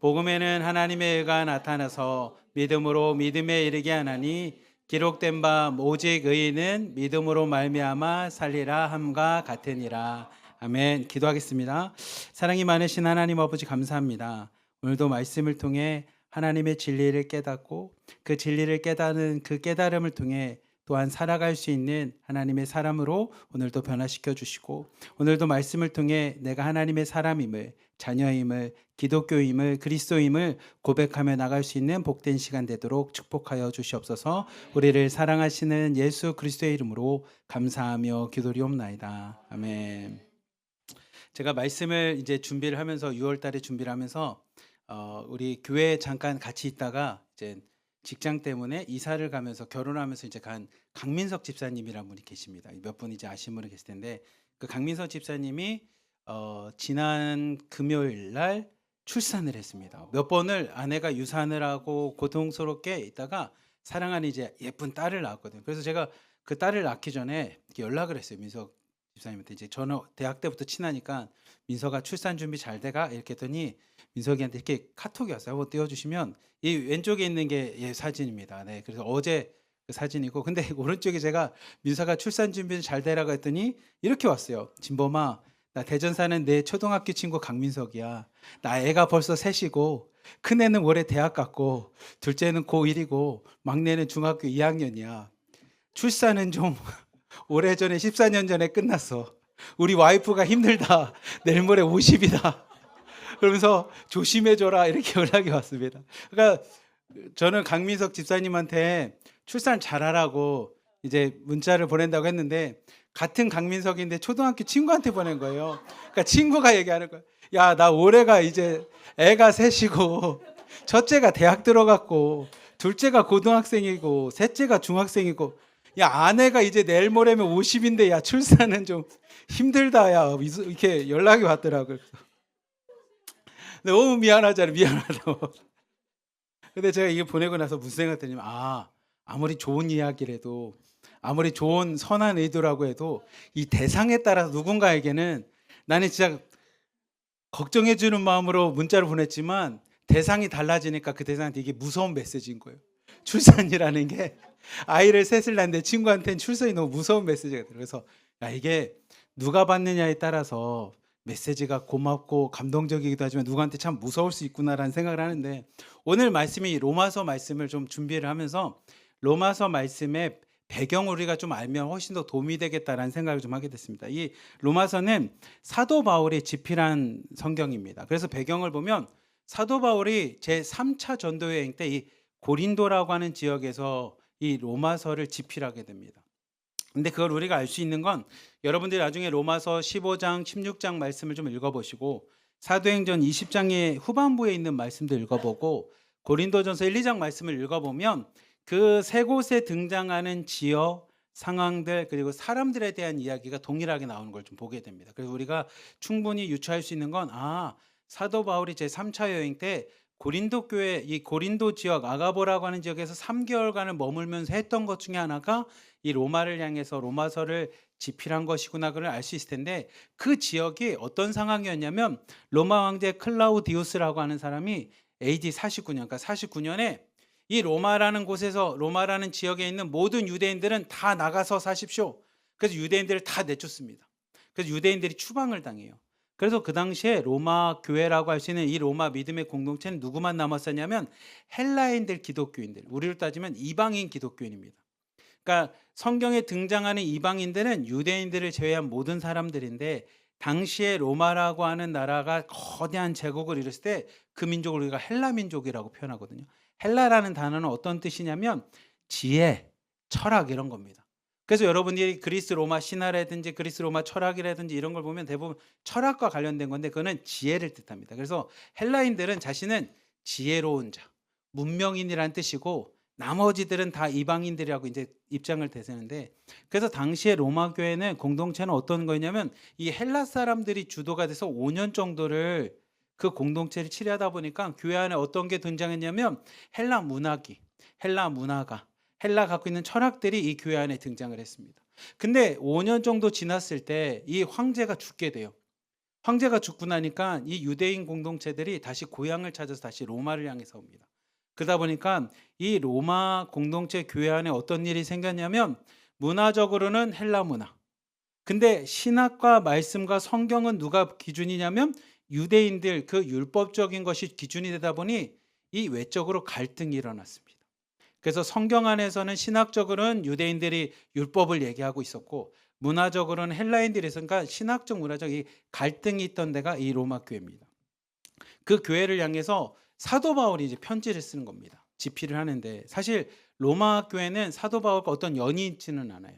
복음에는 하나님의 의가 나타나서 믿음으로 믿음에 이르게 하나니 기록된 바 오직 의인은 믿음으로 말미암아 살리라 함과 같으니라. 아멘. 기도하겠습니다. 사랑이 많으신 하나님 아버지 감사합니다. 오늘도 말씀을 통해 하나님의 진리를 깨닫고 그 진리를 깨닫는 그 깨달음을 통해 또한 살아갈 수 있는 하나님의 사람으로 오늘도 변화시켜 주시고, 오늘도 말씀을 통해 내가 하나님의 사람임을, 자녀임을, 기독교임을, 그리스도임을 고백하며 나갈 수 있는 복된 시간 되도록 축복하여 주시옵소서. 우리를 사랑하시는 예수 그리스도의 이름으로 감사하며 기도리옵나이다. 아멘. 제가 말씀을 이제 준비를 하면서 6월 달에 준비를 하면서 우리 교회에 잠깐 같이 있다가 이제 직장 때문에 이사를 가면서 결혼하면서 이제 간 강민석 집사님이라는 분이 계십니다. 몇 분 이제 아시는 분이 계실 텐데, 그 강민석 집사님이 지난 금요일 날 출산을 했습니다. 몇 번을 아내가 유산을 하고 고통스럽게 있다가 사랑하는 이제 예쁜 딸을 낳았거든요. 그래서 제가 그 딸을 낳기 전에 이렇게 연락을 했어요. 민석 집사님한테. 이제 저는 대학 때부터 친하니까 민석아 출산 준비 잘 돼가 이렇게 했더니 민석이한테 이렇게 카톡이 왔어요. 한번 띄워주시면, 이 왼쪽에 있는 게 얘 사진입니다. 네, 그래서 어제 그 사진이고, 근데 오른쪽에 제가 민석아 출산 준비 잘 되라고 했더니 이렇게 왔어요. 진범아, 나 대전 사는 내 초등학교 친구 강민석이야. 나 애가 벌써 셋이고 큰애는 올해 대학 갔고 둘째는 고1이고 막내는 중학교 2학년이야. 출산은 좀 오래전에 14년 전에 끝났어. 우리 와이프가 힘들다. 내일 모레 50이다. 그러면서 조심해줘라 이렇게 연락이 왔습니다. 그러니까 저는 강민석 집사님한테 출산 잘하라고 이제 문자를 보낸다고 했는데, 같은 강민석인데 초등학교 친구한테 보낸 거예요. 그러니까 친구가 얘기하는 거예요. 야, 나 올해가 이제 애가 셋이고 첫째가 대학 들어갔고 둘째가 고등학생이고 셋째가 중학생이고, 야, 아내가 이제 내일 모레면 50인데 야, 출산은 좀 힘들다. 야, 이렇게 연락이 왔더라고요. 너무 미안하잖아요. 미안하다고. 근데 제가 이게 보내고 나서 무슨 생각 드냐면, 아무리 좋은 이야기라도, 아무리 좋은 선한 의도라고 해도 이 대상에 따라서 누군가에게는, 나는 진짜 걱정해 주는 마음으로 문자를 보냈지만 대상이 달라지니까 그 대상한테 이게 무서운 메시지인 거예요. 출산이라는 게, 아이를 셋을 낳는데 친구한테는 출산이 너무 무서운 메시지가 돼요. 그래서 야, 이게 누가 받느냐에 따라서 메시지가 고맙고 감동적이기도 하지만 누구한테 참 무서울 수 있구나라는 생각을 하는데, 오늘 말씀이 로마서 말씀을 좀 준비를 하면서 로마서 말씀의 배경을 우리가 좀 알면 훨씬 더 도움이 되겠다라는 생각을 좀 하게 됐습니다. 이 로마서는 사도 바울이 집필한 성경입니다. 그래서 배경을 보면 사도 바울이 제 3차 전도 여행 때 이 고린도라고 하는 지역에서 이 로마서를 집필하게 됩니다. 근데 그걸 우리가 알 수 있는 건 여러분들이 나중에 로마서 15장, 16장 말씀을 좀 읽어보시고 사도행전 20장의 후반부에 있는 말씀도 읽어보고 고린도전서 1, 2장 말씀을 읽어보면 그 세 곳에 등장하는 지역, 상황들 그리고 사람들에 대한 이야기가 동일하게 나오는 걸 좀 보게 됩니다. 그래서 우리가 충분히 유추할 수 있는 건 사도 바울이 제 3차 여행 때 고린도 교회 이 고린도 지역 아가보라고 하는 지역에서 3개월간을 머물면서 했던 것 중에 하나가 이 로마를 향해서 로마서를 집필한 것이구나 그걸 알 수 있을 텐데 그 지역이 어떤 상황이었냐면 로마 황제 클라우디우스라고 하는 사람이 AD 49년 그러니까 49년에 이 로마라는 곳에서 로마라는 지역에 있는 모든 유대인들은 다 나가서 사십시오. 그래서 유대인들을 다 내쫓습니다. 그래서 유대인들이 추방을 당해요. 그래서 그 당시에 로마 교회라고 할 수 있는 이 로마 믿음의 공동체는 누구만 남았었냐면 헬라인들 기독교인들, 우리로 따지면 이방인 기독교인입니다. 그러니까 성경에 등장하는 이방인들은 유대인들을 제외한 모든 사람들인데 당시에 로마라고 하는 나라가 거대한 제국을 이뤘을 때 그 민족을 우리가 헬라 민족이라고 표현하거든요. 헬라라는 단어는 어떤 뜻이냐면 지혜, 철학 이런 겁니다. 그래서 여러분들이 그리스 로마 신화라든지 그리스 로마 철학이라든지 이런 걸 보면 대부분 철학과 관련된 건데 그거는 지혜를 뜻합니다. 그래서 헬라인들은 자신은 지혜로운 자, 문명인이란 뜻이고 나머지들은 다 이방인들이라고 이제 입장을 대세는데 그래서 당시에 로마 교회는 공동체는 어떤 거냐면 이 헬라 사람들이 주도가 돼서 5년 정도를 그 공동체를 치료하다 보니까 교회 안에 어떤 게 등장했냐면 헬라 문학이, 헬라 문화가, 헬라 갖고 있는 철학들이 이 교회 안에 등장을 했습니다. 근데 5년 정도 지났을 때 이 황제가 죽게 돼요. 황제가 죽고 나니까 이 유대인 공동체들이 다시 고향을 찾아서 다시 로마를 향해서 옵니다. 그러다 보니까 이 로마 공동체 교회 안에 어떤 일이 생겼냐면 문화적으로는 헬라 문화. 근데 신학과 말씀과 성경은 누가 기준이냐면 유대인들 그 율법적인 것이 기준이 되다 보니 이 외적으로 갈등이 일어났습니다. 그래서 성경 안에서는 신학적으로는 유대인들이 율법을 얘기하고 있었고 문화적으로는 헬라인들이 있으니까 신학적 문화적 이 갈등이 있던 데가 이 로마 교회입니다. 그 교회를 향해서 사도 바울이 이제 편지를 쓰는 겁니다. 집필을 하는데 사실 로마 교회는 사도 바울과 어떤 연이 있지는 않아요.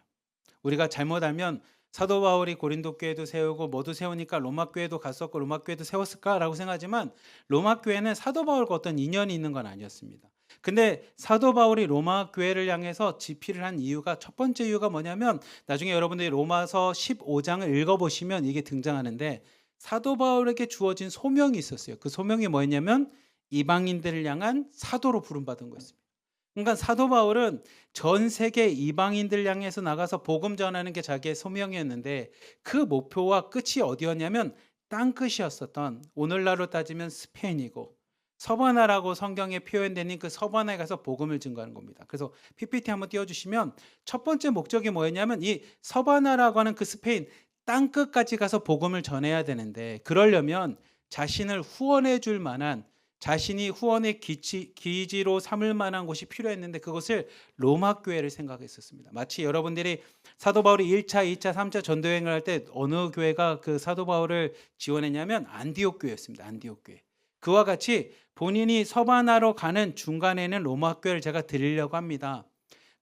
우리가 잘못 알면 사도 바울이 고린도 교회도 세우고 뭐도 세우니까 로마 교회도 갔었고 로마 교회도 세웠을까라고 생각하지만 로마 교회는 사도 바울과 어떤 인연이 있는 건 아니었습니다. 근데 사도 바울이 로마 교회를 향해서 집필을 한 이유가 첫 번째 이유가 뭐냐면 나중에 여러분들이 로마서 15장을 읽어보시면 이게 등장하는데 사도 바울에게 주어진 소명이 있었어요. 그 소명이 뭐였냐면 이방인들을 향한 사도로 부름받은 거였습니다. 그러니까 사도 바울은 전 세계 이방인들 향해서 나가서 복음 전하는 게 자기의 소명이었는데 그 목표와 끝이 어디였냐면 땅끝이었었던 오늘날로 따지면 스페인이고 서바나라고 성경에 표현되는 그 서바나에 가서 복음을 증거하는 겁니다. 그래서 PPT 한번 띄워주시면 첫 번째 목적이 뭐였냐면 이 서바나라고 하는 그 스페인 땅끝까지 가서 복음을 전해야 되는데 그러려면 자신을 후원해 줄 만한 자신이 후원의 기지로 삼을 만한 곳이 필요했는데 그것을 로마 교회를 생각했었습니다. 마치 여러분들이 사도 바울이 1차, 2차, 3차 전도여행을 할 때 어느 교회가 그 사도 바울을 지원했냐면 안디옥 교회였습니다. 안디옥 교회. 그와 같이 본인이 서바나로 가는 중간에는 로마 교회를 제가 드리려고 합니다.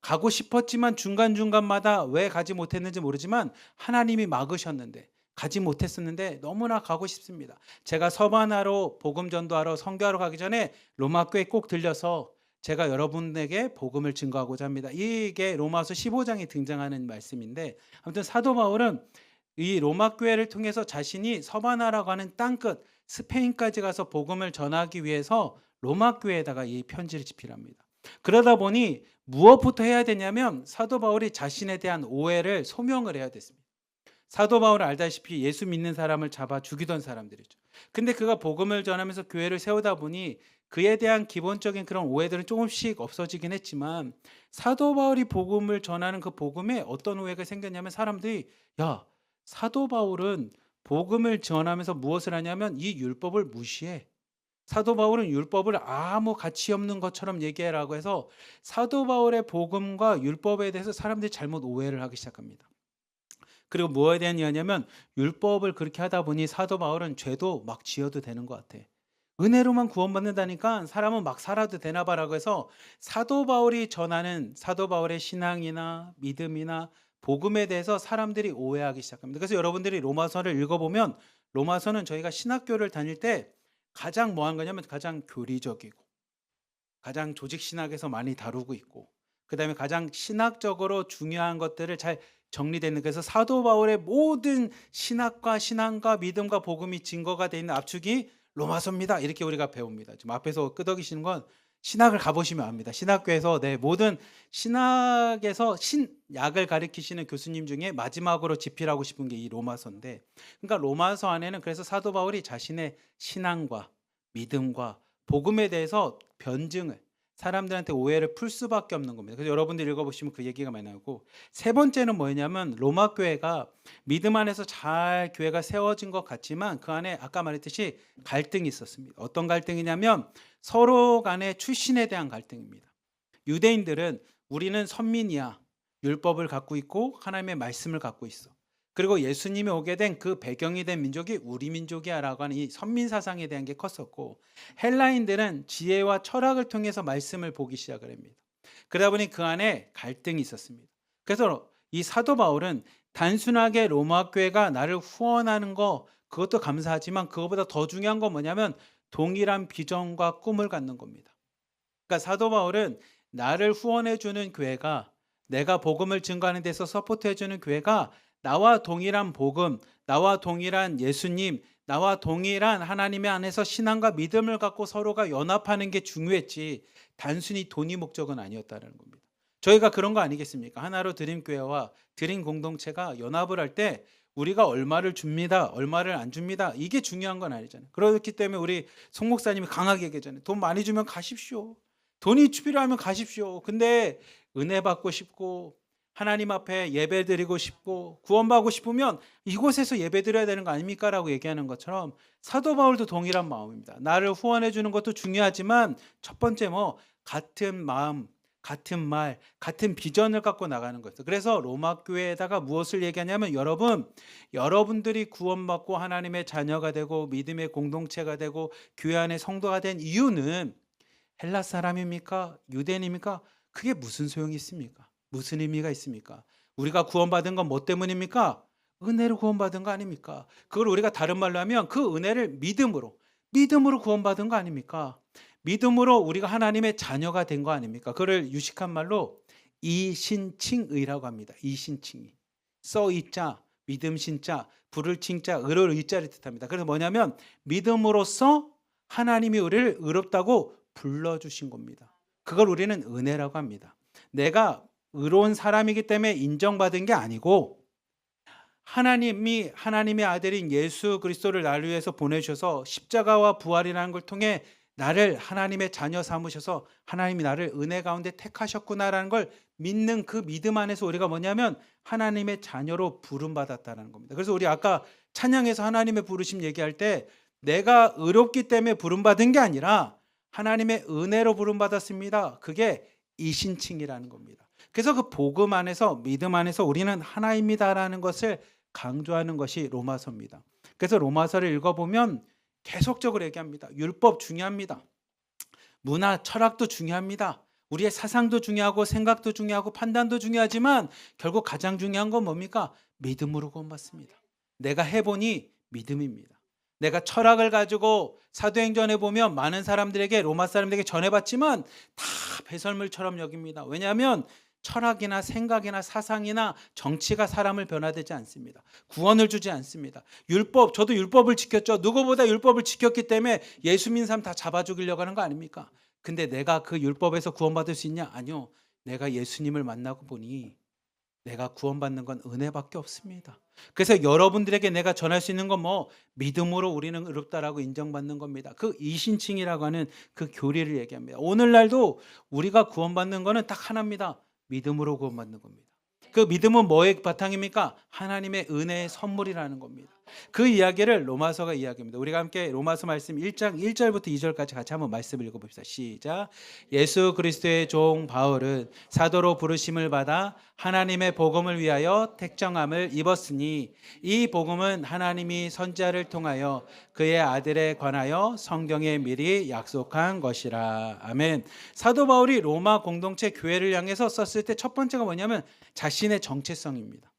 가고 싶었지만 중간중간마다 왜 가지 못했는지 모르지만 하나님이 막으셨는데 가지 못했었는데 너무나 가고 싶습니다. 제가 서바나로 복음 전도하러 선교하러 가기 전에 로마 교회에 꼭 들려서 제가 여러분에게 복음을 증거하고자 합니다. 이게 로마서 15장에 등장하는 말씀인데 아무튼 사도 바울은 이 로마 교회를 통해서 자신이 서바나라고 하는 땅끝 스페인까지 가서 복음을 전하기 위해서 로마 교회에다가 이 편지를 집필합니다. 그러다 보니 무엇부터 해야 되냐면 사도 바울이 자신에 대한 오해를 소명을 해야 됐습니다. 사도 바울은 알다시피 예수 믿는 사람을 잡아 죽이던 사람들이죠. 근데 그가 복음을 전하면서 교회를 세우다 보니 그에 대한 기본적인 그런 오해들은 조금씩 없어지긴 했지만 사도 바울이 복음을 전하는 그 복음에 어떤 오해가 생겼냐면 사람들이 야, 사도 바울은 복음을 전하면서 무엇을 하냐면 이 율법을 무시해. 사도 바울은 율법을 아무 가치 없는 것처럼 얘기해라고 해서 사도 바울의 복음과 율법에 대해서 사람들이 잘못 오해를 하기 시작합니다. 그리고 뭐에 대한 이야기냐면 율법을 그렇게 하다 보니 사도 바울은 죄도 막 지어도 되는 것 같아. 은혜로만 구원받는다니까 사람은 막 살아도 되나 봐라고 해서 사도 바울이 전하는 사도 바울의 신앙이나 믿음이나 복음에 대해서 사람들이 오해하기 시작합니다. 그래서 여러분들이 로마서를 읽어보면 로마서는 저희가 신학교를 다닐 때 가장 뭐한 거냐면 가장 교리적이고 가장 조직신학에서 많이 다루고 있고 그다음에 가장 신학적으로 중요한 것들을 잘 정리되는, 그래서 사도 바울의 모든 신학과 신앙과 믿음과 복음이 증거가 되어 있는 압축이 로마서입니다. 이렇게 우리가 배웁니다. 지금 앞에서 끄덕이시는 건 신학을 가보시면 압니다. 신학교에서 모든 신학에서 신약을 가르치시는 교수님 중에 마지막으로 집필하고 싶은 게 이 로마서인데, 그러니까 로마서 안에는 그래서 사도 바울이 자신의 신앙과 믿음과 복음에 대해서 변증을, 사람들한테 오해를 풀 수밖에 없는 겁니다. 그래서 여러분들 읽어보시면 그 얘기가 많이 나오고, 세 번째는 뭐냐면 로마 교회가 믿음 안에서 잘 교회가 세워진 것 같지만 그 안에 아까 말했듯이 갈등이 있었습니다. 어떤 갈등이냐면 서로 간의 출신에 대한 갈등입니다. 유대인들은 우리는 선민이야, 율법을 갖고 있고 하나님의 말씀을 갖고 있어. 그리고 예수님이 오게 된 그 배경이 된 민족이 우리 민족이야 라고 하는 이 선민 사상에 대한 게 컸었고, 헬라인들은 지혜와 철학을 통해서 말씀을 보기 시작을 합니다. 그러다 보니 그 안에 갈등이 있었습니다. 그래서 이 사도 바울은 단순하게 로마 교회가 나를 후원하는 거 그것도 감사하지만 그것보다 더 중요한 건 뭐냐면 동일한 비전과 꿈을 갖는 겁니다. 그러니까 사도 바울은 나를 후원해 주는 교회가, 내가 복음을 증거하는 데서 서포트해 주는 교회가 나와 동일한 복음, 나와 동일한 예수님, 나와 동일한 하나님의 안에서 신앙과 믿음을 갖고 서로가 연합하는 게 중요했지 단순히 돈이 목적은 아니었다는 겁니다. 저희가 그런 거 아니겠습니까? 하나로 드림교회와 드림 공동체가 연합을 할 때 우리가 얼마를 줍니다, 얼마를 안 줍니다, 이게 중요한 건 아니잖아요. 그렇기 때문에 우리 송 목사님이 강하게 얘기하잖아요. 돈 많이 주면 가십시오. 돈이 필요하면 가십시오. 근데 은혜 받고 싶고 하나님 앞에 예배 드리고 싶고 구원받고 싶으면 이곳에서 예배 드려야 되는 거 아닙니까? 라고 얘기하는 것처럼 사도 바울도 동일한 마음입니다. 나를 후원해 주는 것도 중요하지만 첫 번째 같은 마음, 같은 말, 같은 비전을 갖고 나가는 거예요. 그래서 로마 교회에다가 무엇을 얘기하냐면 여러분들이 구원받고 하나님의 자녀가 되고 믿음의 공동체가 되고 교회 안의 성도가 된 이유는 헬라 사람입니까? 유대인입니까? 그게 무슨 소용이 있습니까? 무슨 의미가 있습니까? 우리가 구원받은 건 뭐 때문입니까? 은혜로 구원받은 거 아닙니까? 그걸 우리가 다른 말로 하면 그 은혜를 믿음으로 구원받은 거 아닙니까? 믿음으로 우리가 하나님의 자녀가 된 거 아닙니까? 그걸 유식한 말로 이신칭의라고 합니다. 이신칭의. 써이자, 믿음 신자, 부를 칭자, 의를 의자를 뜻합니다. 그래서 뭐냐면 믿음으로써 하나님이 우리를 의롭다고 불러주신 겁니다. 그걸 우리는 은혜라고 합니다. 내가 의로운 사람이기 때문에 인정받은 게 아니고 하나님의 아들인 예수 그리스도를 나를 위해서 보내주셔서 십자가와 부활이라는 걸 통해 나를 하나님의 자녀 삼으셔서 하나님이 나를 은혜 가운데 택하셨구나라는 걸 믿는 그 믿음 안에서 우리가 뭐냐면 하나님의 자녀로 부름받았다는 겁니다. 그래서 우리 아까 찬양에서 하나님의 부르심 얘기할 때 내가 의롭기 때문에 부름받은 게 아니라 하나님의 은혜로 부름받았습니다. 그게 이신칭이라는 겁니다. 그래서 그 복음 안에서 믿음 안에서 우리는 하나입니다라는 것을 강조하는 것이 로마서입니다. 그래서 로마서를 읽어보면 계속적으로 얘기합니다. 율법 중요합니다. 문화, 철학도 중요합니다. 우리의 사상도 중요하고 생각도 중요하고 판단도 중요하지만 결국 가장 중요한 건 뭡니까? 믿음으로 구원받습니다. 내가 해보니 믿음입니다. 내가 철학을 가지고 사도행전에 보면 많은 사람들에게, 로마 사람들에게 전해봤지만 다 배설물처럼 여깁니다. 왜냐하면 철학이나 생각이나 사상이나 정치가 사람을 변화되지 않습니다. 구원을 주지 않습니다. 저도 율법을 지켰죠. 누구보다 율법을 지켰기 때문에 예수 믿는 사람 다 잡아 죽이려고 하는 거 아닙니까? 근데 내가 그 율법에서 구원받을 수 있냐? 아니요. 내가 예수님을 만나고 보니 내가 구원받는 건 은혜밖에 없습니다. 그래서 여러분들에게 내가 전할 수 있는 건 믿음으로 우리는 의롭다라고 인정받는 겁니다. 그 이신칭이라고 하는 그 교리를 얘기합니다. 오늘날도 우리가 구원받는 거는 딱 하나입니다. 믿음으로 구원받는 겁니다. 그 믿음은 뭐의 바탕입니까? 하나님의 은혜의 선물이라는 겁니다. 그 이야기를 로마서가 이야기합니다. 우리가 함께 로마서 말씀 1장 1절부터 2절까지 같이 한번 말씀을 읽어봅시다. 시작. 예수 그리스도의 종 바울은 사도로 부르심을 받아 하나님의 복음을 위하여 택정함을 입었으니 이 복음은 하나님이 선지자를 통하여 그의 아들에 관하여 성경에 미리 약속한 것이라. 아멘. 사도 바울이 로마 공동체 교회를 향해서 썼을 때 첫 번째가 뭐냐면 자신의 정체성입니다.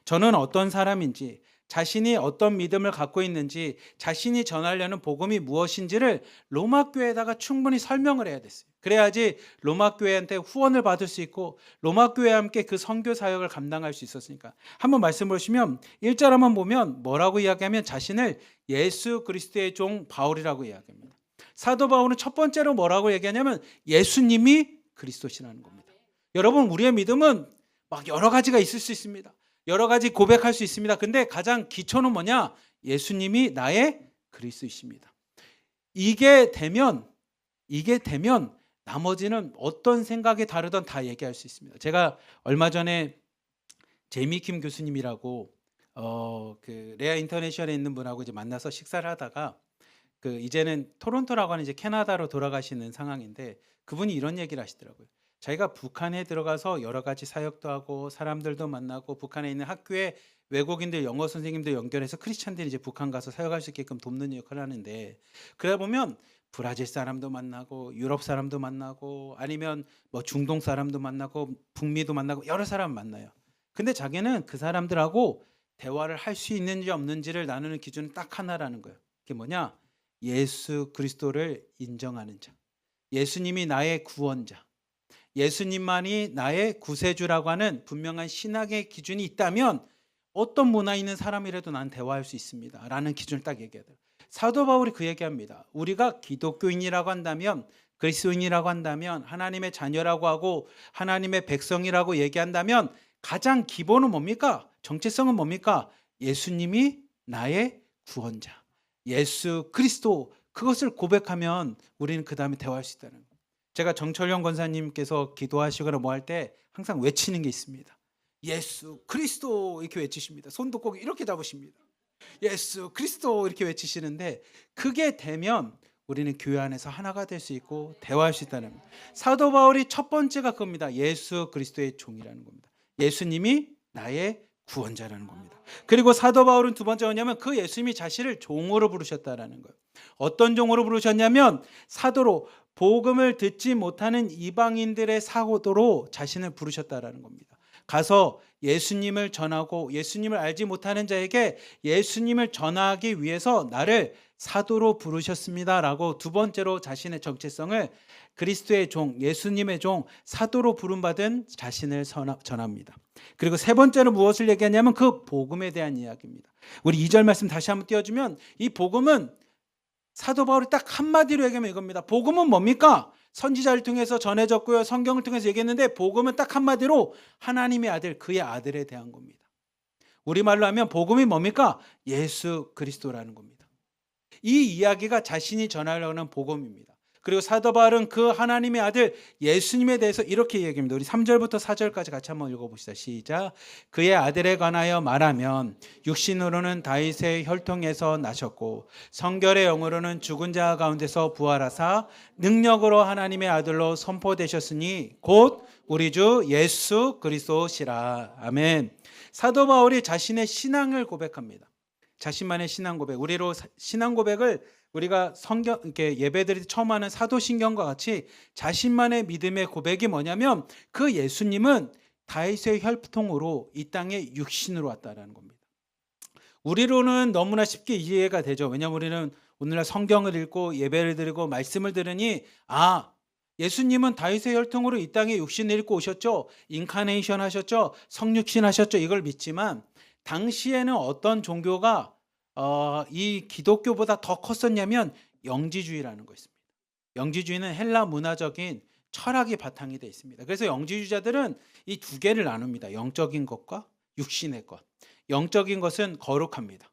저는 어떤 사람인지, 자신이 어떤 믿음을 갖고 있는지, 자신이 전하려는 복음이 무엇인지를 로마 교회에다가 충분히 설명을 해야 됐어요. 그래야지 로마 교회한테 후원을 받을 수 있고 로마 교회와 함께 그 선교 사역을 감당할 수 있었으니까. 한번 말씀 보시면 1절 한번 보면 뭐라고 이야기하면 자신을 예수 그리스도의 종 바울이라고 이야기합니다. 사도 바울은 첫 번째로 뭐라고 얘기하냐면 예수님이 그리스도시라는 겁니다. 여러분, 우리의 믿음은 막 여러 가지가 있을 수 있습니다. 여러 가지 고백할 수 있습니다. 근데 가장 기초는 뭐냐? 예수님이 나의 그리스도이십니다. 이게 되면 나머지는 어떤 생각이 다르든 다 얘기할 수 있습니다. 제가 얼마 전에 제이미킴 교수님이라고 그 레아 인터내셔널에 있는 분하고 이제 만나서 식사를 하다가 그 이제는 토론토라고 하는 이제 캐나다로 돌아가시는 상황인데 그분이 이런 얘기를 하시더라고요. 자기가 북한에 들어가서 여러 가지 사역도 하고 사람들도 만나고 북한에 있는 학교에 외국인들 영어 선생님들 연결해서 크리스찬들이 이제 북한 가서 사역할 수 있게끔 돕는 역할을 하는데, 그러다 보면 브라질 사람도 만나고 유럽 사람도 만나고 아니면 뭐 중동 사람도 만나고 북미도 만나고 여러 사람 만나요. 근데 자기는 그 사람들하고 대화를 할 수 있는지 없는지를 나누는 기준은 딱 하나라는 거예요. 그게 뭐냐? 예수 그리스도를 인정하는 자, 예수님이 나의 구원자, 예수님만이 나의 구세주라고 하는 분명한 신학의 기준이 있다면 어떤 문화 있는 사람이라도 난 대화할 수 있습니다 라는 기준을 딱 얘기해요. 사도 바울이 그 얘기합니다. 우리가 기독교인이라고 한다면, 그리스도인이라고 한다면, 하나님의 자녀라고 하고 하나님의 백성이라고 얘기한다면 가장 기본은 뭡니까? 정체성은 뭡니까? 예수님이 나의 구원자, 예수 그리스도, 그것을 고백하면 우리는 그 다음에 대화할 수 있다는 거예요. 제가 정철영 권사님께서 기도하시거나 뭐 할 때 항상 외치는 게 있습니다. 예수 그리스도 이렇게 외치십니다. 손도 꼭 이렇게 잡으십니다. 예수 그리스도 이렇게 외치시는데 그게 되면 우리는 교회 안에서 하나가 될 수 있고 대화할 수 있다는 겁니다. 사도 바울이 첫 번째가 그겁니다. 예수 그리스도의 종이라는 겁니다. 예수님이 나의 구원자라는 겁니다. 그리고 사도 바울은 두 번째가 뭐냐면 그 예수님이 자신을 종으로 부르셨다라는 거예요. 어떤 종으로 부르셨냐면 사도로, 복음을 듣지 못하는 이방인들의 사도로 자신을 부르셨다라는 겁니다. 가서 예수님을 전하고 예수님을 알지 못하는 자에게 예수님을 전하기 위해서 나를 사도로 부르셨습니다라고 두 번째로 자신의 정체성을 그리스도의 종, 예수님의 종, 사도로 부름받은 자신을 전합니다. 그리고 세 번째로 무엇을 얘기하냐면 그 복음에 대한 이야기입니다. 우리 2절 말씀 다시 한번 띄워주면 이 복음은 사도 바울이 딱 한마디로 얘기하면 이겁니다. 복음은 뭡니까? 선지자를 통해서 전해졌고요. 성경을 통해서 얘기했는데 복음은 딱 한마디로 하나님의 아들, 그의 아들에 대한 겁니다. 우리말로 하면 복음이 뭡니까? 예수 그리스도라는 겁니다. 이 이야기가 자신이 전하려고 하는 복음입니다. 그리고 사도 바울은 그 하나님의 아들 예수님에 대해서 이렇게 얘기합니다. 우리 3절부터 4절까지 같이 한번 읽어봅시다. 시작. 그의 아들에 관하여 말하면 육신으로는 다윗의 혈통에서 나셨고 성결의 영으로는 죽은 자 가운데서 부활하사 능력으로 하나님의 아들로 선포되셨으니 곧 우리 주 예수 그리스도시라. 아멘. 사도 바울이 자신의 신앙을 고백합니다. 자신만의 신앙 고백. 우리로 신앙 고백을 우리가 성경 이렇게 예배드릴 때 처음 하는 사도신경과 같이 자신만의 믿음의 고백이 뭐냐면 그 예수님은 다윗의 혈통으로 이 땅에 육신으로 왔다라는 겁니다. 우리로는 너무나 쉽게 이해가 되죠. 왜냐하면 우리는 오늘날 성경을 읽고 예배를 드리고 말씀을 들으니 예수님은 다윗의 혈통으로 이 땅에 육신을 입고 오셨죠. 인카네이션 하셨죠. 성육신 하셨죠. 이걸 믿지만 당시에는 어떤 종교가 이 기독교보다 더 컸었냐면 영지주의라는 거 있습니다. 영지주의는 헬라 문화적인 철학이 바탕이 되어 있습니다. 그래서 영지주의자들은 이 두 개를 나눕니다. 영적인 것과 육신의 것. 영적인 것은 거룩합니다.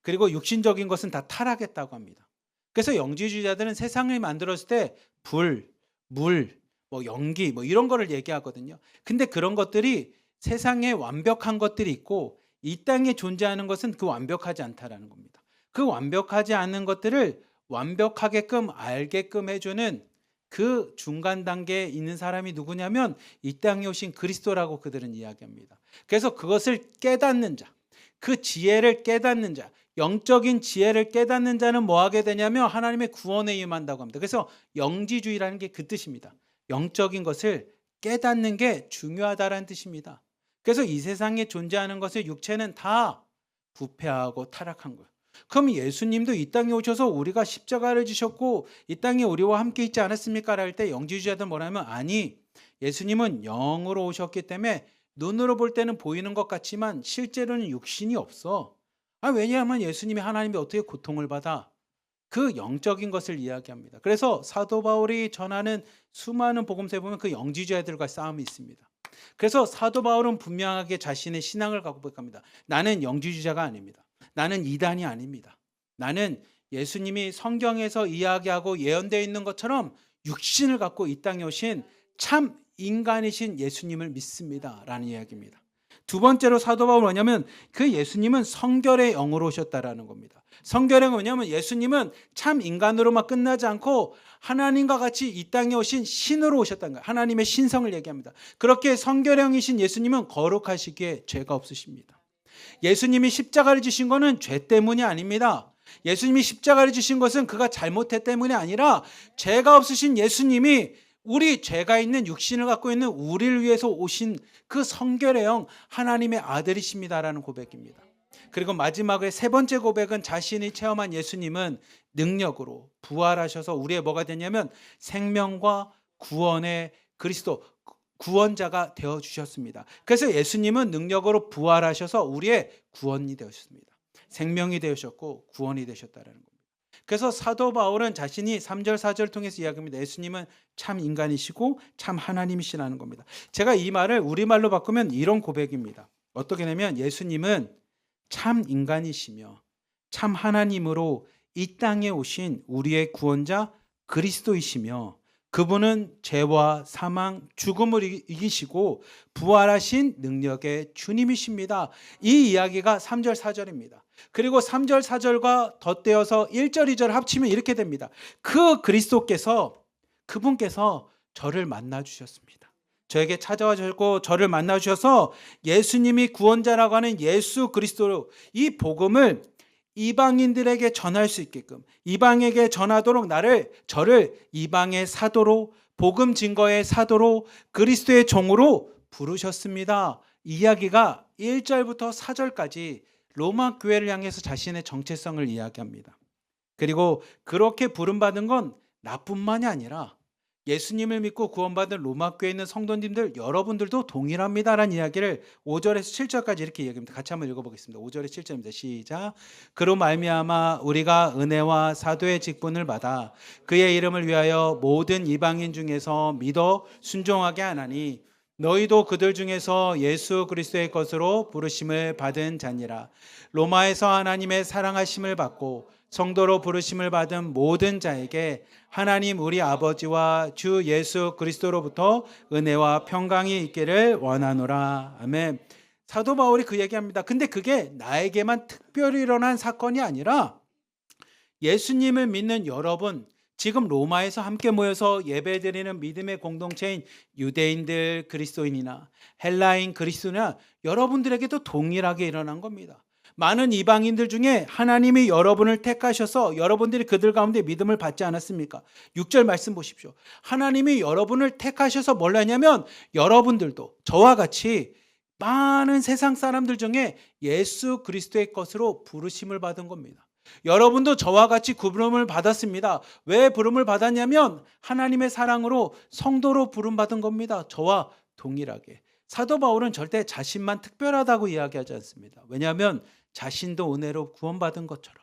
그리고 육신적인 것은 다 타락했다고 합니다. 그래서 영지주의자들은 세상을 만들었을 때 불, 물, 연기 이런 거를 얘기하거든요. 근데 그런 것들이 세상에 완벽한 것들이 있고 이 땅에 존재하는 것은 그 완벽하지 않다라는 겁니다. 그 완벽하지 않은 것들을 완벽하게끔 알게끔 해주는 그 중간 단계에 있는 사람이 누구냐면 이 땅에 오신 그리스도라고 그들은 이야기합니다. 그래서 그것을 깨닫는 자, 그 지혜를 깨닫는 자, 영적인 지혜를 깨닫는 자는 뭐 하게 되냐면 하나님의 구원에 임한다고 합니다. 그래서 영지주의라는 게 그 뜻입니다. 영적인 것을 깨닫는 게 중요하다라는 뜻입니다. 그래서 이 세상에 존재하는 것을 육체는 다 부패하고 타락한 거예요. 그럼 예수님도 이 땅에 오셔서 우리가 십자가를 지셨고 이 땅에 우리와 함께 있지 않았습니까? 할 때 영지주의자들 뭐라면 아니, 예수님은 영으로 오셨기 때문에 눈으로 볼 때는 보이는 것 같지만 실제로는 육신이 없어. 왜냐하면 예수님이 하나님이 어떻게 고통을 받아? 그 영적인 것을 이야기합니다. 그래서 사도 바울이 전하는 수많은 복음서에 보면 그 영지주의자들과 싸움이 있습니다. 그래서 사도 바울은 분명하게 자신의 신앙을 갖고 고백합니다. 나는 영지주의자가 아닙니다. 나는 이단이 아닙니다. 나는 예수님이 성경에서 이야기하고 예언되어 있는 것처럼 육신을 갖고 이 땅에 오신 참 인간이신 예수님을 믿습니다 라는 이야기입니다. 두 번째로 사도 바울은 뭐냐면 그 예수님은 성결의 영으로 오셨다라는 겁니다. 성결의 뭐냐면 예수님은 참 인간으로만 끝나지 않고 하나님과 같이 이 땅에 오신 신으로 오셨다는 거예요. 하나님의 신성을 얘기합니다. 그렇게 성결의 영이신 예수님은 거룩하시기에 죄가 없으십니다. 예수님이 십자가를 지신 것은 죄 때문이 아닙니다. 예수님이 십자가를 지신 것은 그가 잘못했기 때문이 아니라 죄가 없으신 예수님이 우리 죄가 있는 육신을 갖고 있는 우리를 위해서 오신 그 성결의 영 하나님의 아들이십니다라는 고백입니다. 그리고 마지막에 세 번째 고백은 자신이 체험한 예수님은 능력으로 부활하셔서 우리의 뭐가 되냐면 생명과 구원의 그리스도 구원자가 되어주셨습니다. 그래서 예수님은 능력으로 부활하셔서 우리의 구원이 되셨습니다. 생명이 되셨고 구원이 되셨다는 겁니다. 그래서 사도 바울은 자신이 3절 4절을 통해서 이야기합니다. 예수님은 참 인간이시고 참 하나님이시라는 겁니다. 제가 이 말을 우리말로 바꾸면 이런 고백입니다. 어떻게 하냐면 예수님은 참 인간이시며 참 하나님으로 이 땅에 오신 우리의 구원자 그리스도이시며 그분은 죄와 사망, 죽음을 이기시고 부활하신 능력의 주님이십니다. 이 이야기가 3절 4절입니다. 그리고 3절 4절과 덧대어서 1절 2절 합치면 이렇게 됩니다. 그 그리스도께서 그분께서 저를 만나 주셨습니다. 저에게 찾아와 주셨고 저를 만나 주셔서 예수님이 구원자라고 하는 예수 그리스도로 이 복음을 이방인들에게 전할 수 있게끔 이방에게 전하도록 저를 이방의 사도로 복음 증거의 사도로 그리스도의 종으로 부르셨습니다. 이야기가 1절부터 4절까지 로마 교회를 향해서 자신의 정체성을 이야기합니다. 그리고 그렇게 부름받은 건 나뿐만이 아니라 예수님을 믿고 구원받은 로마 교회에 있는 성도님들 여러분들도 동일합니다라는 이야기를 5절에서 7절까지 이렇게 이야기합니다. 같이 한번 읽어보겠습니다. 5절에서 7절입니다. 시작. 그로 말미암아 우리가 은혜와 사도의 직분을 받아 그의 이름을 위하여 모든 이방인 중에서 믿어 순종하게 하나니 너희도 그들 중에서 예수 그리스도의 것으로 부르심을 받은 자니라. 로마에서 하나님의 사랑하심을 받고 성도로 부르심을 받은 모든 자에게 하나님 우리 아버지와 주 예수 그리스도로부터 은혜와 평강이 있기를 원하노라. 아멘. 사도 바울이 그 얘기합니다. 근데 그게 나에게만 특별히 일어난 사건이 아니라 예수님을 믿는 여러분, 지금 로마에서 함께 모여서 예배드리는 믿음의 공동체인 유대인들 그리스도인이나 헬라인 그리스도나 여러분들에게도 동일하게 일어난 겁니다. 많은 이방인들 중에 하나님이 여러분을 택하셔서 여러분들이 그들 가운데 믿음을 받지 않았습니까? 6절 말씀 보십시오. 하나님이 여러분을 택하셔서 뭘 하냐면 여러분들도 저와 같이 많은 세상 사람들 중에 예수 그리스도의 것으로 부르심을 받은 겁니다. 여러분도 저와 같이 부름을 받았습니다. 왜 부름을 받았냐면 하나님의 사랑으로 성도로 부름받은 겁니다. 저와 동일하게. 사도 바울은 절대 자신만 특별하다고 이야기하지 않습니다. 왜냐하면 자신도 은혜로 구원받은 것처럼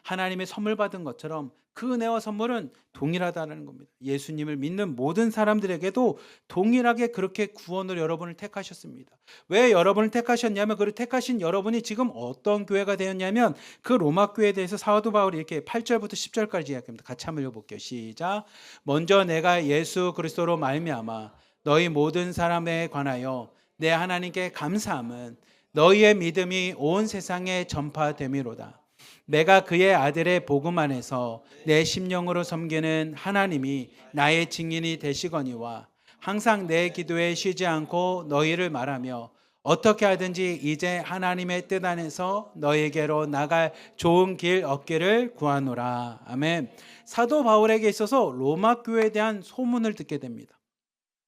하나님의 선물 받은 것처럼 그 은혜와 선물은 동일하다는 겁니다. 예수님을 믿는 모든 사람들에게도 동일하게 그렇게 구원을 여러분을 택하셨습니다. 왜 여러분을 택하셨냐면 그 택하신 여러분이 지금 어떤 교회가 되었냐면 그 로마 교회에 대해서 사도 바울이 이렇게 8절부터 10절까지 이야기합니다. 같이 한번 읽어볼게요. 시작. 먼저 내가 예수 그리스도로 말미암아 너희 모든 사람에 관하여 내 하나님께 감사함은 너희의 믿음이 온 세상에 전파됨이로다. 내가 그의 아들의 복음 안에서 내 심령으로 섬기는 하나님이 나의 증인이 되시거니와 항상 내 기도에 쉬지 않고 너희를 말하며 어떻게 하든지 이제 하나님의 뜻 안에서 너희에게로 나갈 좋은 길 얻기를 구하노라. 아멘. 사도 바울에게 있어서 로마 교회에 대한 소문을 듣게 됩니다.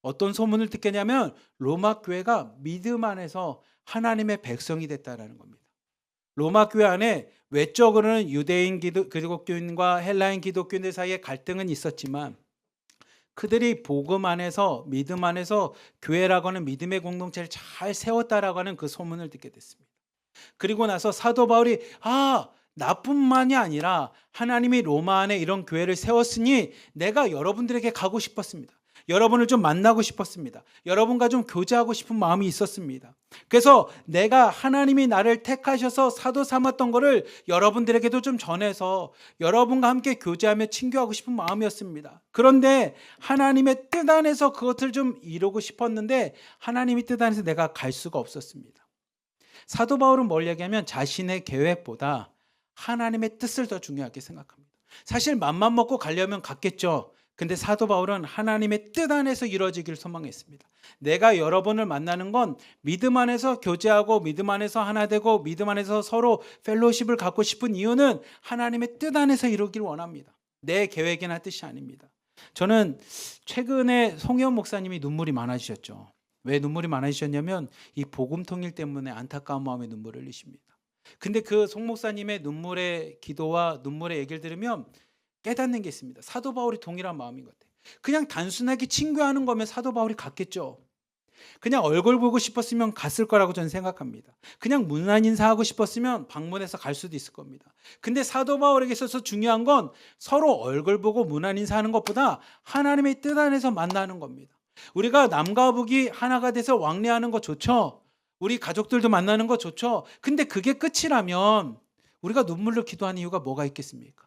어떤 소문을 듣겠냐면 로마 교회가 믿음 안에서 하나님의 백성이 됐다라는 겁니다. 로마 교회 안에 외적으로는 유대인 기독교인과 헬라인 기독교인들 사이에 갈등은 있었지만 그들이 복음 안에서 믿음 안에서 교회라고 하는 믿음의 공동체를 잘 세웠다라고 하는 그 소문을 듣게 됐습니다. 그리고 나서 사도 바울이 나뿐만이 아니라 하나님이 로마 안에 이런 교회를 세웠으니 내가 여러분들에게 가고 싶었습니다. 여러분을 좀 만나고 싶었습니다. 여러분과 좀 교제하고 싶은 마음이 있었습니다. 그래서 내가 하나님이 나를 택하셔서 사도 삼았던 거를 여러분들에게도 좀 전해서 여러분과 함께 교제하며 친교하고 싶은 마음이었습니다. 그런데 하나님의 뜻 안에서 그것을 좀 이루고 싶었는데 하나님의 뜻 안에서 내가 갈 수가 없었습니다. 사도 바울은 뭘 얘기하면 자신의 계획보다 하나님의 뜻을 더 중요하게 생각합니다. 사실 맘만 먹고 가려면 갔겠죠. 근데 사도 바울은 하나님의 뜻 안에서 이루어지기를 소망했습니다. 내가 여러분을 만나는 건 믿음 안에서 교제하고 믿음 안에서 하나 되고 믿음 안에서 서로 펠로십을 갖고 싶은 이유는 하나님의 뜻 안에서 이루기를 원합니다. 내 계획이나 뜻이 아닙니다. 저는 최근에 송혜원 목사님이 눈물이 많아지셨죠. 왜 눈물이 많아지셨냐면 이 복음 통일 때문에 안타까운 마음에 눈물을 흘리십니다. 근데 그 송 목사님의 눈물의 기도와 눈물의 얘기를 들으면 깨닫는 게 있습니다. 사도 바울이 동일한 마음인 것 같아요. 그냥 단순하게 친교하는 거면 사도 바울이 갔겠죠. 그냥 얼굴 보고 싶었으면 갔을 거라고 저는 생각합니다. 그냥 문안 인사하고 싶었으면 방문해서 갈 수도 있을 겁니다. 근데 사도 바울에게 있어서 중요한 건 서로 얼굴 보고 문안 인사하는 것보다 하나님의 뜻 안에서 만나는 겁니다. 우리가 남과 북이 하나가 돼서 왕래하는 거 좋죠. 우리 가족들도 만나는 거 좋죠. 근데 그게 끝이라면 우리가 눈물로 기도하는 이유가 뭐가 있겠습니까?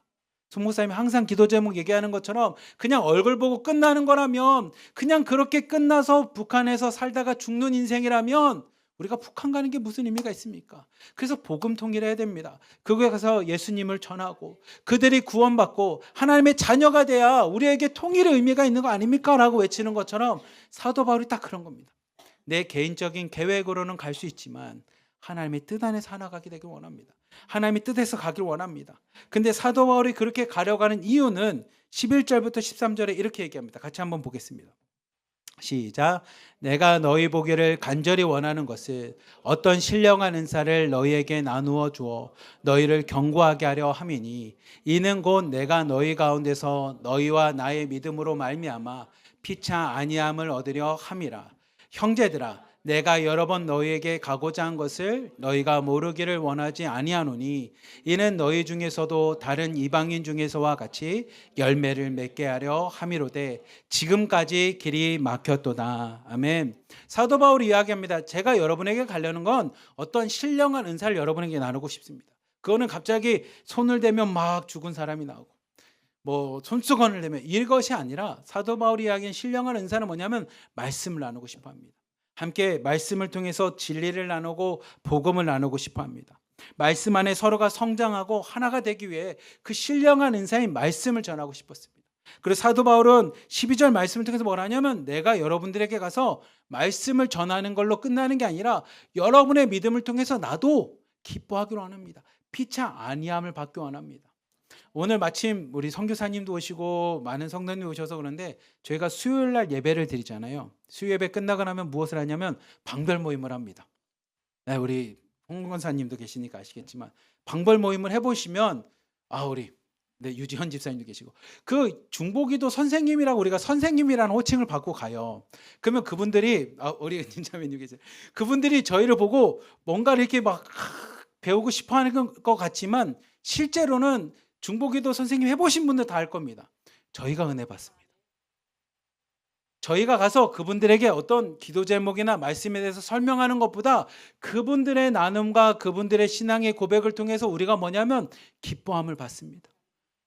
송 목사님이 항상 기도 제목 얘기하는 것처럼 그냥 얼굴 보고 끝나는 거라면, 그냥 그렇게 끝나서 북한에서 살다가 죽는 인생이라면 우리가 북한 가는 게 무슨 의미가 있습니까? 그래서 복음 통일해야 됩니다. 그거에 가서 예수님을 전하고 그들이 구원받고 하나님의 자녀가 돼야 우리에게 통일의 의미가 있는 거 아닙니까? 라고 외치는 것처럼 사도 바울이 딱 그런 겁니다. 내 개인적인 계획으로는 갈 수 있지만 하나님의 뜻 안에서 하나 가게 되길 원합니다. 하나님의 뜻에서 가길 원합니다. 근데 사도 바울이 그렇게 가려고 하는 이유는 11절부터 13절에 이렇게 얘기합니다. 같이 한번 보겠습니다. 시작. 내가 너희 보기를 간절히 원하는 것은 어떤 신령한 은사를 너희에게 나누어 주어 너희를 견고하게 하려 함이니 이는 곧 내가 너희 가운데서 너희와 나의 믿음으로 말미암아 피차 아니함을 얻으려 함이라. 형제들아, 내가 여러 번 너희에게 가고자 한 것을 너희가 모르기를 원하지 아니하노니 이는 너희 중에서도 다른 이방인 중에서와 같이 열매를 맺게 하려 함이로되 지금까지 길이 막혔도다. 아멘. 사도 바울이 이야기합니다. 제가 여러분에게 가려는 건 어떤 신령한 은사를 여러분에게 나누고 싶습니다. 그거는 갑자기 손을 대면 막 죽은 사람이 나오고 뭐 손수건을 대면 이것이 아니라 사도 바울이 이야기한 신령한 은사는 뭐냐면 말씀을 나누고 싶어 합니다. 함께 말씀을 통해서 진리를 나누고 복음을 나누고 싶어 합니다. 말씀 안에 서로가 성장하고 하나가 되기 위해 그 신령한 은사인 말씀을 전하고 싶었습니다. 그래서 사도 바울은 12절 말씀을 통해서 뭘 하냐면 내가 여러분들에게 가서 말씀을 전하는 걸로 끝나는 게 아니라 여러분의 믿음을 통해서 나도 기뻐하기로 원합니다. 피차 아니함을 받기 원합니다. 오늘 마침 우리 선교사님도 오시고 많은 성도님이 오셔서 그런데 저희가 수요일 날 예배를 드리잖아요. 수요 예배 끝나고 나면 무엇을 하냐면 방별 모임을 합니다. 네, 우리 홍 권사님도 계시니까 아시겠지만 방별 모임을 해보시면 우리 유지현 집사님도 계시고 그 중보기도 선생님이라고 우리가 선생님이라는 호칭을 받고 가요. 그러면 그분들이 우리 진짜맨님 계세요. 그분들이 저희를 보고 뭔가를 이렇게 막 배우고 싶어하는 것 같지만 실제로는 중보기도 선생님 해보신 분들 다 알 겁니다. 저희가 은혜 받습니다. 저희가 가서 그분들에게 어떤 기도 제목이나 말씀에 대해서 설명하는 것보다 그분들의 나눔과 그분들의 신앙의 고백을 통해서 우리가 뭐냐면 기뻐함을 받습니다.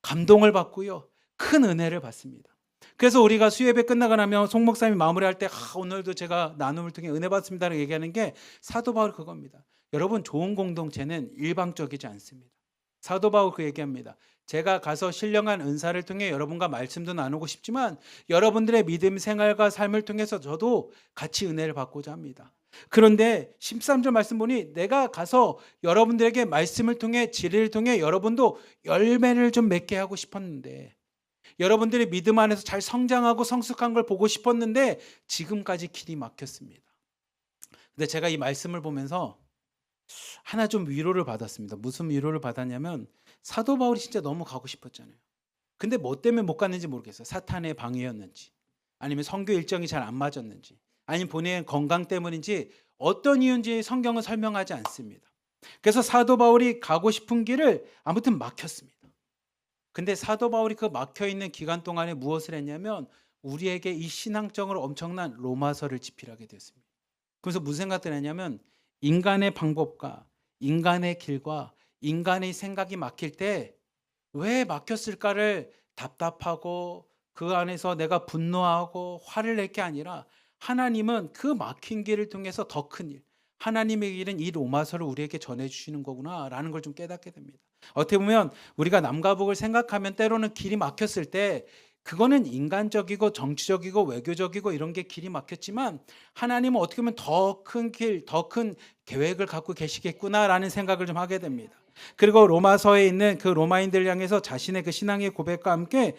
감동을 받고요. 큰 은혜를 받습니다. 그래서 우리가 수요예배 끝나고 나면 송 목사님이 마무리할 때 오늘도 제가 나눔을 통해 은혜 받습니다라고 얘기하는 게 사도 바울 그겁니다. 여러분 좋은 공동체는 일방적이지 않습니다. 사도 바울 그 얘기합니다. 제가 가서 신령한 은사를 통해 여러분과 말씀도 나누고 싶지만 여러분들의 믿음 생활과 삶을 통해서 저도 같이 은혜를 받고자 합니다. 그런데 13절 말씀 보니 내가 가서 여러분들에게 말씀을 통해 진리를 통해 여러분도 열매를 좀 맺게 하고 싶었는데 여러분들이 믿음 안에서 잘 성장하고 성숙한 걸 보고 싶었는데 지금까지 길이 막혔습니다. 근데 제가 이 말씀을 보면서 하나 좀 위로를 받았습니다. 무슨 위로를 받았냐면 사도 바울이 진짜 너무 가고 싶었잖아요. 근데 뭐 때문에 못 갔는지 모르겠어요. 사탄의 방해였는지 아니면 선교 일정이 잘 안 맞았는지 아니면 본인의 건강 때문인지 어떤 이유인지 성경은 설명하지 않습니다. 그래서 사도 바울이 가고 싶은 길을 아무튼 막혔습니다. 근데 사도 바울이 그 막혀있는 기간 동안에 무엇을 했냐면 우리에게 이 신앙적으로 엄청난 로마서를 집필하게 되었습니다. 그래서 무슨 생각을 했냐면 인간의 방법과 인간의 길과 인간의 생각이 막힐 때 왜 막혔을까를 답답하고 그 안에서 내가 분노하고 화를 낼 게 아니라 하나님은 그 막힌 길을 통해서 더 큰 일, 하나님의 길은 이 로마서를 우리에게 전해주시는 거구나라는 걸 좀 깨닫게 됩니다. 어떻게 보면 우리가 남과 북을 생각하면 때로는 길이 막혔을 때 그거는 인간적이고 정치적이고 외교적이고 이런 게 길이 막혔지만 하나님은 어떻게 보면 더 큰 길, 더 큰 계획을 갖고 계시겠구나라는 생각을 좀 하게 됩니다. 그리고 로마서에 있는 그 로마인들을 향해서 자신의 그 신앙의 고백과 함께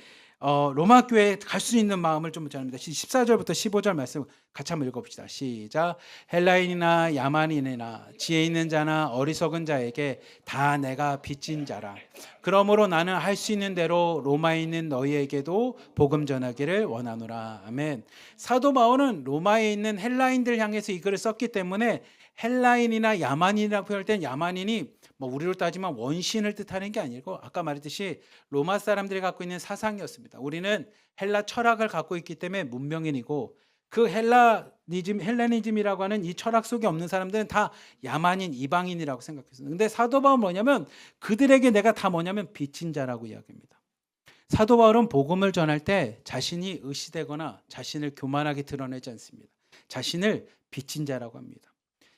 로마 교회에 갈 수 있는 마음을 좀 전합니다. 14절부터 15절 말씀 같이 한번 읽어봅시다. 시작. 헬라인이나 야만인이나 지혜 있는 자나 어리석은 자에게 다 내가 빚진 자라. 그러므로 나는 할 수 있는 대로 로마에 있는 너희에게도 복음 전하기를 원하노라. 아멘. 사도 바울은 로마에 있는 헬라인들 향해서 이 글을 썼기 때문에 헬라인이나 야만인이라고 표현할 땐 야만인이 뭐 우리로 따지면 원신을 뜻하는 게 아니고 아까 말했듯이 로마 사람들이 갖고 있는 사상이었습니다. 우리는 헬라 철학을 갖고 있기 때문에 문명인이고 그 헬레니즘이라고 하는 이 철학 속에 없는 사람들은 다 야만인, 이방인이라고 생각했어요. 근데 사도 바울은 뭐냐면 그들에게 내가 다 뭐냐면 빚진 자라고 이야기합니다. 사도 바울은 복음을 전할 때 자신이 의시되거나 자신을 교만하게 드러내지 않습니다. 자신을 빚진 자라고 합니다.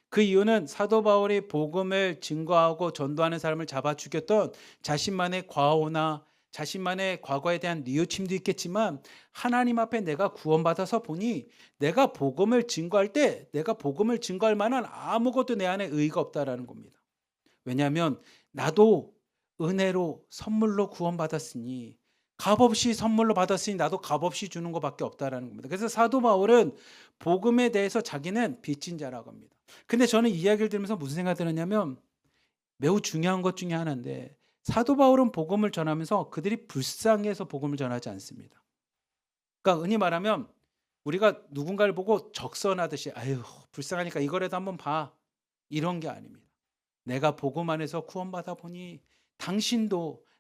그 이유는 사도 바울이 복음을 증거하고 전도하는 사람을 잡아 죽였던 자신만의 과오나 자신만의 과거에 대한 뉘우침도 있겠지만 하나님 앞에 내가 구원받아서 보니 내가 복음을 증거할 때 내가 복음을 증거할 만한 아무것도 내 안에 의의가 없다라는 겁니다. 왜냐하면 나도 은혜로 선물로 구원받았으니 값없이 선물로 받았으니 나도 값없이 주는 것밖에 없다라는 겁니다. 그래서 사도 바울은 복음에 대해서 자기는 빚진 자라고 합니다. 근데 저는 이 이야기를 들으면서 무슨 생각이 들었냐면 매우 중요한 것 중에 하나인데 사도 바울은 복음을 전하면서 그들이 불쌍해서 복음을 전하지 않습니다. 그러니까 흔히 말하면 우리가 누군가를 보고 적선하듯이 아유 불쌍하니까 이거라도 한번 봐 이런 게 아닙니다. 내가 복음 안에서 구원받아 보니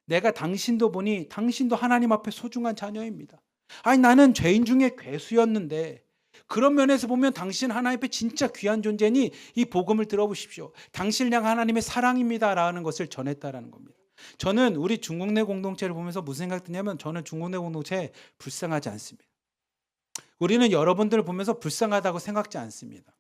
내가 당신도 보니 당신도 하나님 앞에 소중한 자녀입니다. 아니 나는 죄인 중에 괴수였는데 그런 면에서 보면 당신 하나님 앞에 진짜 귀한 존재니 이 복음을 들어보십시오. 당신을 향한 하나님의 사랑입니다라는 것을 전했다라는 겁니다. 저는 우리 중국 내 공동체를 보면서 무슨 생각 드냐면 저는 중국 내 공동체에 불쌍하지 않습니다. 우리는 여러분들을 보면서 불쌍하다고 생각지 않습니다.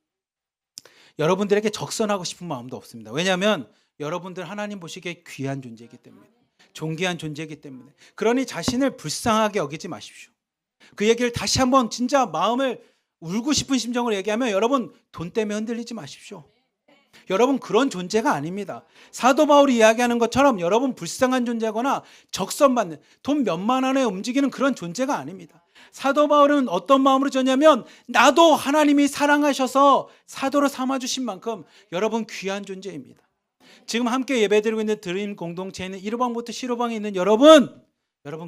여러분들에게 적선하고 싶은 마음도 없습니다. 왜냐하면 여러분들 하나님 보시기에 귀한 존재이기 때문에 존귀한 존재이기 때문에 그러니 자신을 불쌍하게 여기지 마십시오. 그 얘기를 다시 한번 진짜 마음을 울고 싶은 심정으로 얘기하면 여러분 돈 때문에 흔들리지 마십시오. 여러분 그런 존재가 아닙니다. 사도 바울이 이야기하는 것처럼 여러분 불쌍한 존재거나 적선받는 돈 몇만 원에 움직이는 그런 존재가 아닙니다. 사도 바울은 어떤 마음으로 졌냐면 나도 하나님이 사랑하셔서 사도로 삼아주신 만큼 여러분 귀한 존재입니다. 지금 함께 예배드리고 있는 드림 공동체에 있는 1호방부터 10호방에 있는 여러분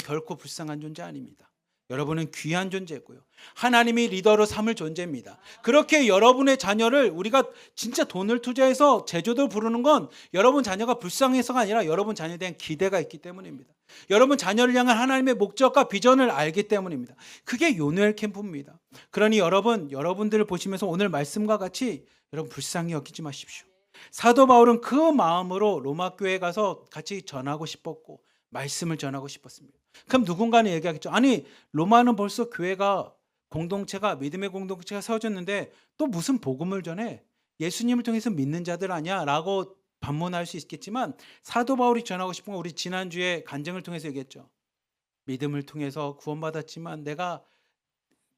결코 불쌍한 존재 아닙니다. 여러분은 귀한 존재고요. 하나님이 리더로 삼을 존재입니다. 그렇게 여러분의 자녀를 우리가 진짜 돈을 투자해서 제조도 부르는 건 여러분 자녀가 불쌍해서가 아니라 여러분 자녀에 대한 기대가 있기 때문입니다. 여러분 자녀를 향한 하나님의 목적과 비전을 알기 때문입니다. 그게 요누엘 캠프입니다. 그러니 여러분들을 보시면서 오늘 말씀과 같이 여러분 불쌍히 여기지 마십시오. 사도 바울은 그 마음으로 로마 교회에 가서 같이 전하고 싶었고 말씀을 전하고 싶었습니다. 그럼 누군가는 얘기하겠죠. 아니 로마는 벌써 교회가 공동체가 믿음의 공동체가 세워졌는데 또 무슨 복음을 전해? 예수님을 통해서 믿는 자들 아니야? 라고 반문할 수 있겠지만 사도 바울이 전하고 싶은 건 우리 지난주에 간증을 통해서 얘기했죠. 믿음을 통해서 구원받았지만 내가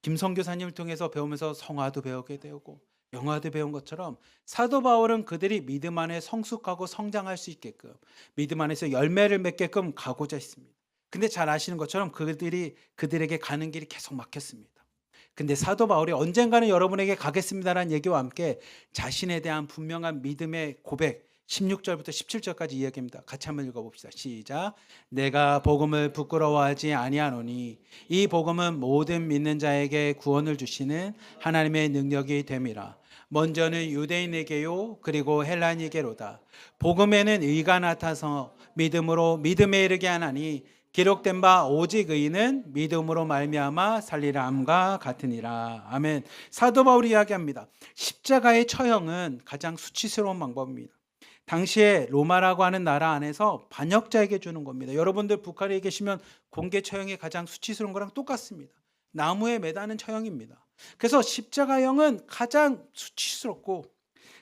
김성교사님을 통해서 배우면서 성화도 배우게 되고 영화도 배운 것처럼 사도 바울은 그들이 믿음 안에 성숙하고 성장할 수 있게끔 믿음 안에서 열매를 맺게끔 가고자 했습니다. 근데 잘 아시는 것처럼 그들에게 가는 길이 계속 막혔습니다. 근데 사도 바울이 언젠가는 여러분에게 가겠습니다라는 얘기와 함께 자신에 대한 분명한 믿음의 고백 16절부터 17절까지 이야기합니다. 같이 한번 읽어봅시다. 시작. 내가 복음을 부끄러워하지 아니하노니 이 복음은 모든 믿는 자에게 구원을 주시는 하나님의 능력이 됨이라. 먼저는 유대인에게요 그리고 헬라인에게로다. 복음에는 의가 나타서 믿음으로 믿음에 이르게 하나니 기록된 바 오직 의인은 믿음으로 말미암아 살리라 함과 같으니라. 아멘. 사도 바울이 이야기합니다. 십자가의 처형은 가장 수치스러운 방법입니다. 당시에 로마라고 하는 나라 안에서 반역자에게 주는 겁니다. 여러분들 북한에 계시면 공개 처형이 가장 수치스러운 거랑 똑같습니다. 나무에 매다는 처형입니다. 그래서 십자가형은 가장 수치스럽고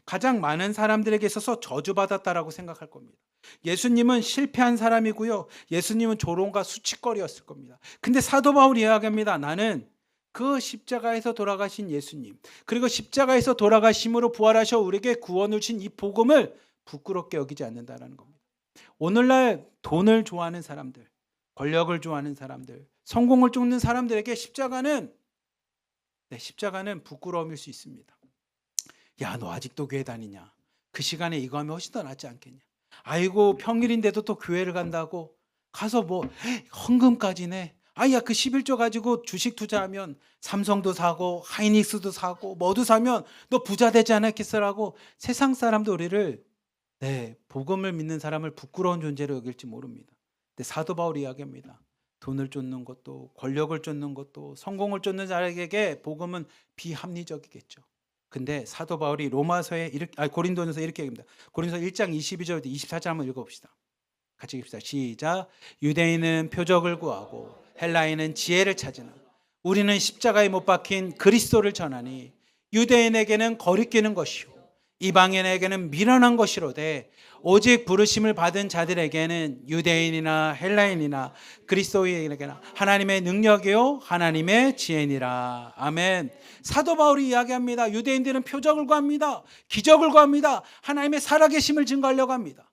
가장 많은 사람들에게 있어서 저주받았다라고 생각할 겁니다. 예수님은 실패한 사람이고요. 예수님은 조롱과 수치거리였을 겁니다. 근데 사도 바울이 이야기합니다. 나는 그 십자가에서 돌아가신 예수님 그리고 십자가에서 돌아가심으로 부활하셔 우리에게 구원을 주신 이 복음을 부끄럽게 여기지 않는다는 겁니다. 오늘날 돈을 좋아하는 사람들, 권력을 좋아하는 사람들, 성공을 쫓는 사람들에게 십자가는 부끄러움일 수 있습니다. 야, 너 아직도 교회 다니냐? 그 시간에 이거 하면 훨씬 더 낫지 않겠냐? 아이고 평일인데도 또 교회를 간다고 가서 뭐 헌금까지 내. 아야 그 11조 가지고 주식 투자하면 삼성도 사고 하이닉스도 사고 뭐도 사면 너 부자 되지 않았겠어라고 세상 사람도 우리를 복음을 믿는 사람을 부끄러운 존재로 여길지 모릅니다. 근데 사도 바울이 이야기합니다. 돈을 쫓는 것도 권력을 쫓는 것도 성공을 쫓는 자에게 복음은 비합리적이겠죠. 근데 사도 바울이 고린도전서 이렇게 얘기합니다. 고린도서 1장 22절부터 24절 한번 읽어봅시다. 같이 읽읍시다. 시작. 유대인은 표적을 구하고 헬라인은 지혜를 찾으나 우리는 십자가에 못 박힌 그리스도를 전하니 유대인에게는 거리끼는 것이요 이방인에게는 미련한 것이로되 오직 부르심을 받은 자들에게는 유대인이나 헬라인이나 그리스도인에게나 하나님의 능력이요 하나님의 지혜니라. 아멘. 사도 바울이 이야기합니다. 유대인들은 표적을 구합니다. 기적을 구합니다. 하나님의 살아계심을 증거하려고 합니다.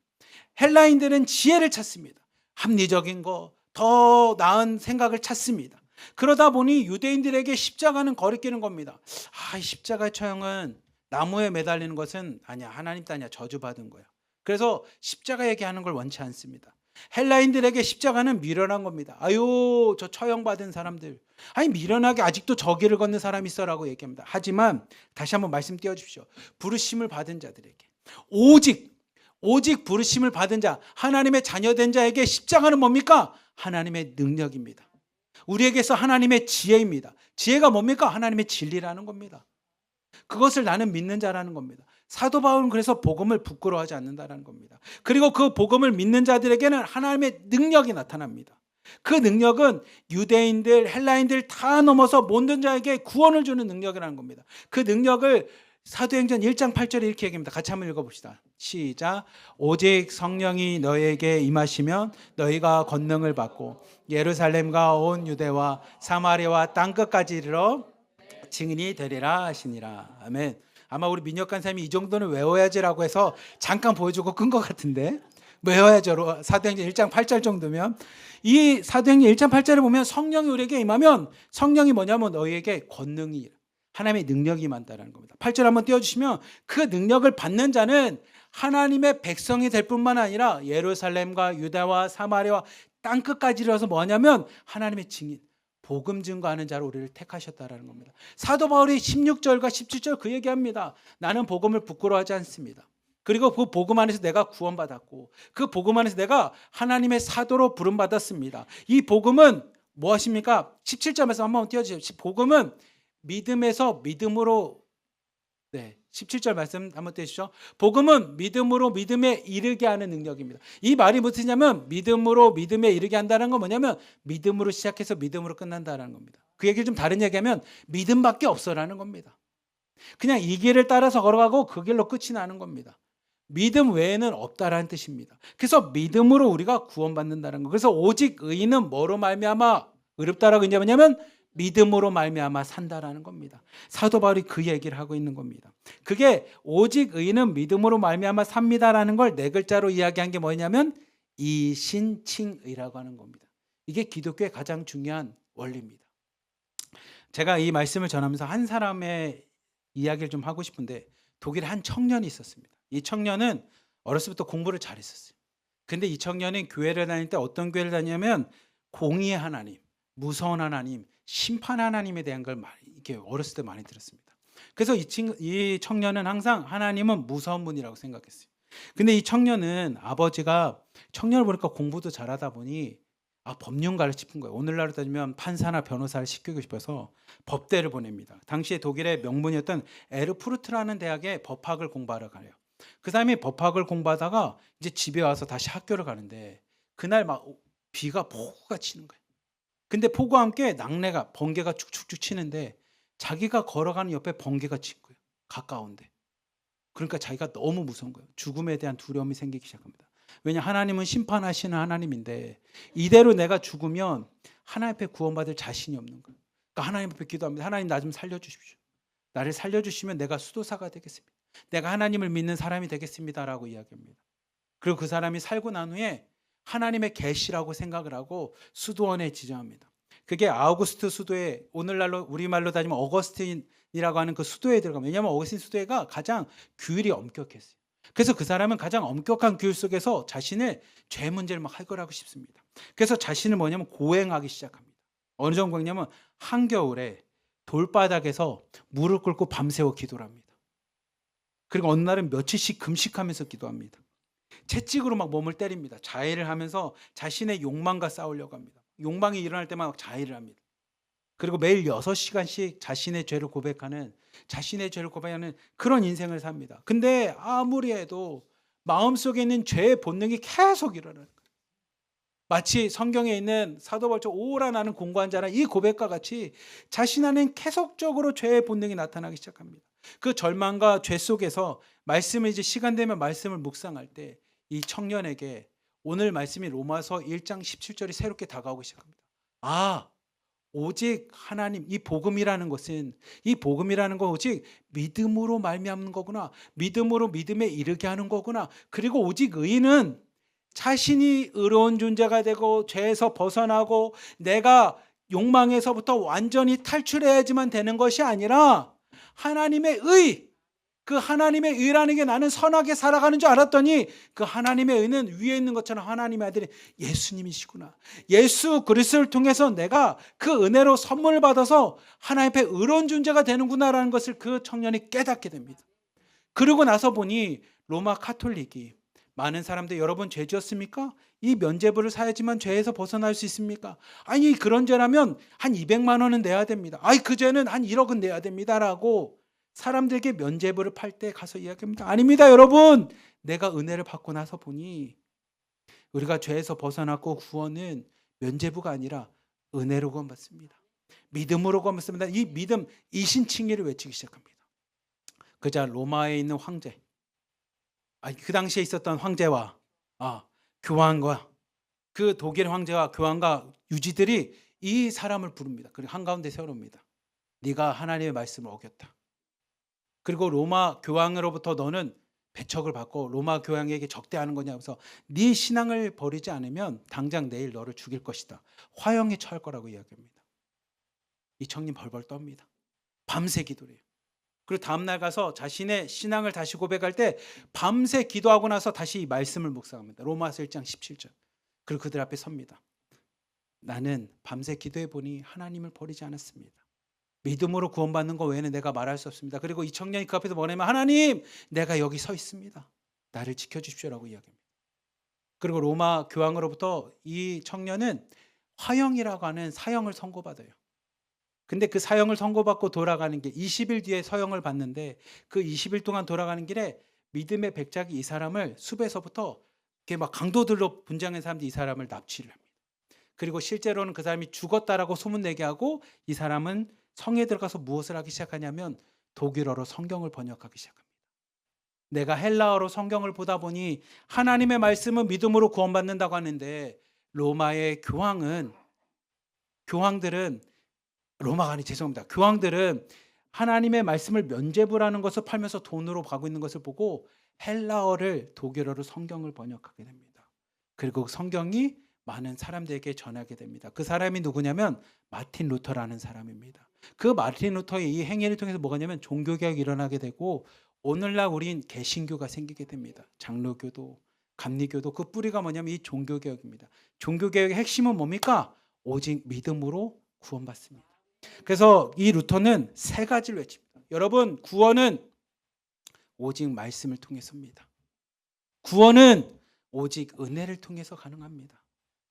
헬라인들은 지혜를 찾습니다. 합리적인 거, 더 나은 생각을 찾습니다. 그러다 보니 유대인들에게 십자가는 거리끼는 겁니다. 이 십자가의 처형은 나무에 매달리는 것은 아니야. 하나님 아니야. 저주받은 거야. 그래서 십자가 얘기하는 걸 원치 않습니다. 헬라인들에게 십자가는 미련한 겁니다. 아유 저 처형받은 사람들. 아니 미련하게 아직도 저 길을 걷는 사람이 있어라고 얘기합니다. 하지만 다시 한번 말씀 띄워주십시오. 부르심을 받은 자들에게 오직 부르심을 받은 자 하나님의 자녀된 자에게 십자가는 뭡니까? 하나님의 능력입니다. 우리에게서 하나님의 지혜입니다. 지혜가 뭡니까? 하나님의 진리라는 겁니다. 그것을 나는 믿는 자라는 겁니다. 사도 바울은 그래서 복음을 부끄러워하지 않는다는 겁니다. 그리고 그 복음을 믿는 자들에게는 하나님의 능력이 나타납니다. 그 능력은 유대인들, 헬라인들 다 넘어서 모든 자에게 구원을 주는 능력이라는 겁니다. 그 능력을 사도행전 1장 8절에 이렇게 얘기합니다. 같이 한번 읽어봅시다. 시작. 오직 성령이 너희에게 임하시면 너희가 권능을 받고 예루살렘과 온 유대와 사마리아와 땅끝까지 이르러 증인이 되리라 하시니라. 아멘. 아마 우리 민혁 간사님이 이 정도는 외워야지라고 해서 잠깐 보여주고 끈 것 같은데 외워야죠. 사도행전 1장 8절 정도면 이 사도행전 1장 8절에 보면 성령이 우리에게 임하면 성령이 뭐냐면 너희에게 권능이 하나님의 능력이 임한다는 겁니다. 8절 한번 띄워주시면 그 능력을 받는 자는 하나님의 백성이 될 뿐만 아니라 예루살렘과 유다와 사마리아와 땅끝까지 이르러서 뭐냐면 하나님의 증인 복음 증거하는 자로 우리를 택하셨다라는 겁니다. 사도 바울이 16절과 17절 그 얘기합니다. 나는 복음을 부끄러워하지 않습니다. 그리고 그 복음 안에서 내가 구원받았고 그 복음 안에서 내가 하나님의 사도로 부름받았습니다. 이 복음은 무엇입니까? 17절에서 한번 띄워주십시오. 복음은 믿음에서 믿음으로 17절 말씀 한번 떼주시죠. 복음은 믿음으로 믿음에 이르게 하는 능력입니다. 이 말이 무엇이냐면 믿음으로 믿음에 이르게 한다는 건 뭐냐면 믿음으로 시작해서 믿음으로 끝난다는 겁니다. 그 얘기를 좀 다른 얘기하면 믿음밖에 없어라는 겁니다. 그냥 이 길을 따라서 걸어가고 그 길로 끝이 나는 겁니다. 믿음 외에는 없다라는 뜻입니다. 그래서 믿음으로 우리가 구원받는다는 거. 그래서 오직 의인은 뭐로 말미암아 의롭다라고 이제 뭐냐면 믿음으로 말미암아 산다라는 겁니다. 사도 바울이 그 얘기를 하고 있는 겁니다. 그게 오직 의인은 믿음으로 말미암아 삽니다라는 걸 네 글자로 이야기한 게 뭐냐면 이신칭의라고 하는 겁니다. 이게 기독교의 가장 중요한 원리입니다. 제가 이 말씀을 전하면서 한 사람의 이야기를 좀 하고 싶은데 독일에 한 청년이 있었습니다. 이 청년은 어렸을 때부터 공부를 잘했었어요. 근데 이 청년은 교회를 다닐 때 어떤 교회를 다니냐면 공의의 하나님, 무서운 하나님, 심판 하나님에 대한 걸 이렇게 어렸을 때 많이 들었습니다. 그래서 이 청년은 항상 하나님은 무서운 분이라고 생각했어요. 근데 이 청년은 아버지가 청년을 보니까 공부도 잘하다 보니 법륜가를 싶은 거예요. 오늘날로 따지면 판사나 변호사를 시키고 싶어서 법대를 보냅니다. 당시에 독일의 명문이었던 에르푸르트라는 대학에 법학을 공부하러 가요. 그 사람이 법학을 공부하다가 이제 집에 와서 다시 학교를 가는데 그날 막 비가 폭우가 치는 거예요. 근데 폭우와 함께 낙뢰가 번개가 축축축 치는데 자기가 걸어가는 옆에 번개가 친 거예요. 가까운데. 그러니까 자기가 너무 무서운 거예요. 죽음에 대한 두려움이 생기기 시작합니다. 왜냐 하나님은 심판하시는 하나님인데 이대로 내가 죽으면 하나님 앞에 구원받을 자신이 없는 거예요. 그러니까 하나님 앞에 기도합니다. 하나님 나 좀 살려주십시오. 나를 살려주시면 내가 수도사가 되겠습니다. 내가 하나님을 믿는 사람이 되겠습니다라고 이야기합니다. 그리고 그 사람이 살고 난 후에 하나님의 계시라고 생각을 하고 수도원에 지정합니다. 그게 아우구스트 수도에 오늘날로 우리말로 따지면 어거스틴이라고 하는 그 수도에 들어가면 왜냐하면 어거스틴 수도회가 가장 규율이 엄격했어요. 그래서 그 사람은 가장 엄격한 규율 속에서 자신의 죄 문제를 막 해결하고 싶습니다. 그래서 자신을 뭐냐면 고행하기 시작합니다. 어느 정도 했냐면 한겨울에 돌바닥에서 무릎 꿇고 밤새워 기도를 합니다. 그리고 어느 날은 며칠씩 금식하면서 기도합니다. 채찍으로 막 몸을 때립니다. 자해를 하면서 자신의 욕망과 싸우려고 합니다. 욕망이 일어날 때만 막 자해를 합니다. 그리고 매일 6시간씩 자신의 죄를 고백하는 그런 인생을 삽니다. 근데 아무리 해도 마음속에 있는 죄의 본능이 계속 일어나는 거예요. 마치 성경에 있는 사도 바울처럼 오라 나는 공고한 자라 이 고백과 같이 자신 안에는 계속적으로 죄의 본능이 나타나기 시작합니다. 그 절망과 죄 속에서 말씀을 이제 시간 되면 말씀을 묵상할 때 이 청년에게 오늘 말씀이 로마서 1장 17절이 새롭게 다가오기 시작합니다. 오직 하나님 이 복음이라는 것은 오직 믿음으로 말미암는 거구나. 믿음으로 믿음에 이르게 하는 거구나. 그리고 오직 의인은 자신이 의로운 존재가 되고 죄에서 벗어나고 내가 욕망에서부터 완전히 탈출해야지만 되는 것이 아니라 하나님의 의, 그 하나님의 의라는 게 나는 선하게 살아가는 줄 알았더니 그 하나님의 의는 위에 있는 것처럼 하나님의 아들이 예수님이시구나. 예수 그리스도를 통해서 내가 그 은혜로 선물을 받아서 하나님 앞에 의로운 존재가 되는구나라는 것을 그 청년이 깨닫게 됩니다. 그러고 나서 보니 로마 카톨릭이 많은 사람들 여러분 죄 지었습니까? 이 면죄부를 사야지만 죄에서 벗어날 수 있습니까? 아니 그런 죄라면 한 200만 원은 내야 됩니다. 그 죄는 한 1억은 내야 됩니다라고 사람들에게 면죄부를 팔 때 가서 이야기합니다. 아닙니다 여러분. 내가 은혜를 받고 나서 보니 우리가 죄에서 벗어났고 구원은 면죄부가 아니라 은혜로 구원받습니다. 믿음으로 구원받습니다. 이 믿음 이신칭의를 외치기 시작합니다. 그자 로마에 있는 황제 그 당시에 있었던 황제와 교황과 그 독일 황제와 교황과 유지들이 이 사람을 부릅니다. 그리고 한가운데 세워놓습니다. 네가 하나님의 말씀을 어겼다. 그리고 로마 교황으로부터 너는 배척을 받고 로마 교황에게 적대하는 거냐 하면서 네 신앙을 버리지 않으면 당장 내일 너를 죽일 것이다. 화형에 처할 거라고 이야기합니다. 이 청년 벌벌 떱니다. 밤새 기도를 해요. 그리고 다음날 가서 자신의 신앙을 다시 고백할 때 밤새 기도하고 나서 다시 이 말씀을 묵상합니다. 로마서 1장 17절. 그리고 그들 앞에 섭니다. 나는 밤새 기도해 보니 하나님을 버리지 않았습니다. 믿음으로 구원받는 것 외에는 내가 말할 수 없습니다. 그리고 이 청년이 그 앞에서 뭐냐면 하나님 내가 여기 서 있습니다. 나를 지켜주십시오라고 이야기합니다. 그리고 로마 교황으로부터 이 청년은 화형이라고 하는 사형을 선고받아요. 근데 그 사형을 선고받고 돌아가는 게 20일 뒤에 서형을 받는데 그 20일 동안 돌아가는 길에 믿음의 백작이 이 사람을 숲에서부터 이렇게 막 강도들로 분장한 사람들이 이 사람을 납치를 합니다. 그리고 실제로는 그 사람이 죽었다라고 소문내게 하고 이 사람은 성에 들어가서 무엇을 하기 시작하냐면 독일어로 성경을 번역하기 시작합니다. 내가 헬라어로 성경을 보다 보니 하나님의 말씀은 믿음으로 구원받는다고 하는데 로마의 교황들은 하나님의 말씀을 면죄부라는 것을 팔면서 돈으로 가고 있는 것을 보고 헬라어를 독일어로 성경을 번역하게 됩니다. 그리고 성경이 많은 사람들에게 전하게 됩니다. 그 사람이 누구냐면 마틴 루터라는 사람입니다. 그 마틴 루터의 이 행위를 통해서 뭐가냐면 종교개혁이 일어나게 되고 오늘날 우린 개신교가 생기게 됩니다. 장로교도 감리교도 그 뿌리가 뭐냐면 이 종교개혁입니다. 종교개혁의 핵심은 뭡니까? 오직 믿음으로 구원받습니다. 그래서 이 루터는 세 가지를 외칩니다. 여러분, 구원은 오직 말씀을 통해서입니다. 구원은 오직 은혜를 통해서 가능합니다.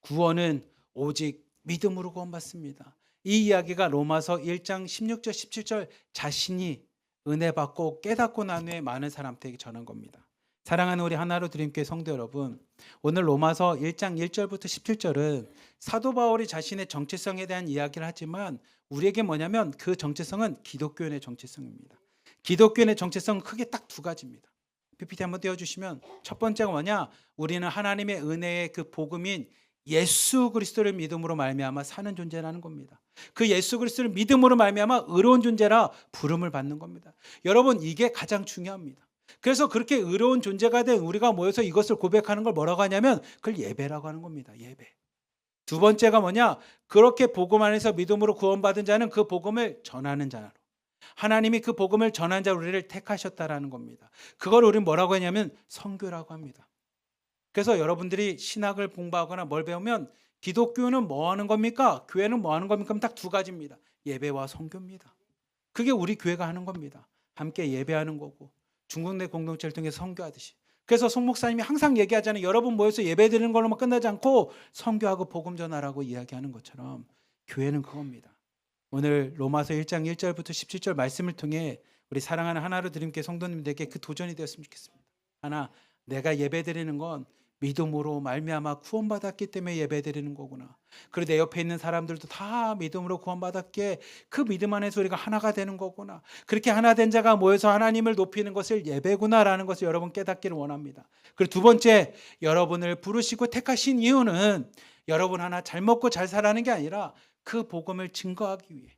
구원은 오직 믿음으로 구원받습니다. 이 이야기가 로마서 1장 16절 17절 자신이 은혜 받고 깨닫고 난 후에 많은 사람들에게 전한 겁니다. 사랑하는 우리 하나로 드림교회 성도 여러분, 오늘 로마서 1장 1절부터 17절은 사도 바울이 자신의 정체성에 대한 이야기를 하지만 우리에게 뭐냐면 그 정체성은 기독교인의 정체성입니다. 기독교인의 정체성은 크게 딱 두 가지입니다. PPT 한번 띄워주시면 첫 번째가 뭐냐? 우리는 하나님의 은혜의 그 복음인 예수 그리스도를 믿음으로 말미암아 사는 존재라는 겁니다. 그 예수 그리스도를 믿음으로 말미암아 의로운 존재라 부름을 받는 겁니다. 여러분, 이게 가장 중요합니다. 그래서 그렇게 의로운 존재가 된 우리가 모여서 이것을 고백하는 걸 뭐라고 하냐면 그걸 예배라고 하는 겁니다. 예배. 두 번째가 뭐냐? 그렇게 복음 안에서 믿음으로 구원받은 자는 그 복음을 전하는 자로, 하나님이 그 복음을 전하는 자 우리를 택하셨다라는 겁니다. 그걸 우리는 뭐라고 하냐면 선교라고 합니다. 그래서 여러분들이 신학을 공부하거나 뭘 배우면 기독교는 뭐 하는 겁니까? 교회는 뭐 하는 겁니까? 딱 두 가지입니다. 예배와 선교입니다. 그게 우리 교회가 하는 겁니다. 함께 예배하는 거고 중국 내 공동체를 통해서 선교하듯이. 그래서 송 목사님이 항상 얘기하잖아요. 여러분 모여서 예배 드리는 걸로만 끝나지 않고 선교하고 복음 전하라고 이야기하는 것처럼 교회는 그겁니다. 오늘 로마서 1장 1절부터 17절 말씀을 통해 우리 사랑하는 하나로 드림교회 성도님들에게 그 도전이 되었으면 좋겠습니다. 하나, 내가 예배 드리는 건 믿음으로 말미암아 구원받았기 때문에 예배드리는 거구나. 그리고 내 옆에 있는 사람들도 다 믿음으로 구원받았기에 그 믿음 안에서 우리가 하나가 되는 거구나. 그렇게 하나 된 자가 모여서 하나님을 높이는 것을 예배구나라는 것을 여러분 깨닫기를 원합니다. 그리고 두 번째, 여러분을 부르시고 택하신 이유는 여러분 하나 잘 먹고 잘 살라는 게 아니라 그 복음을 증거하기 위해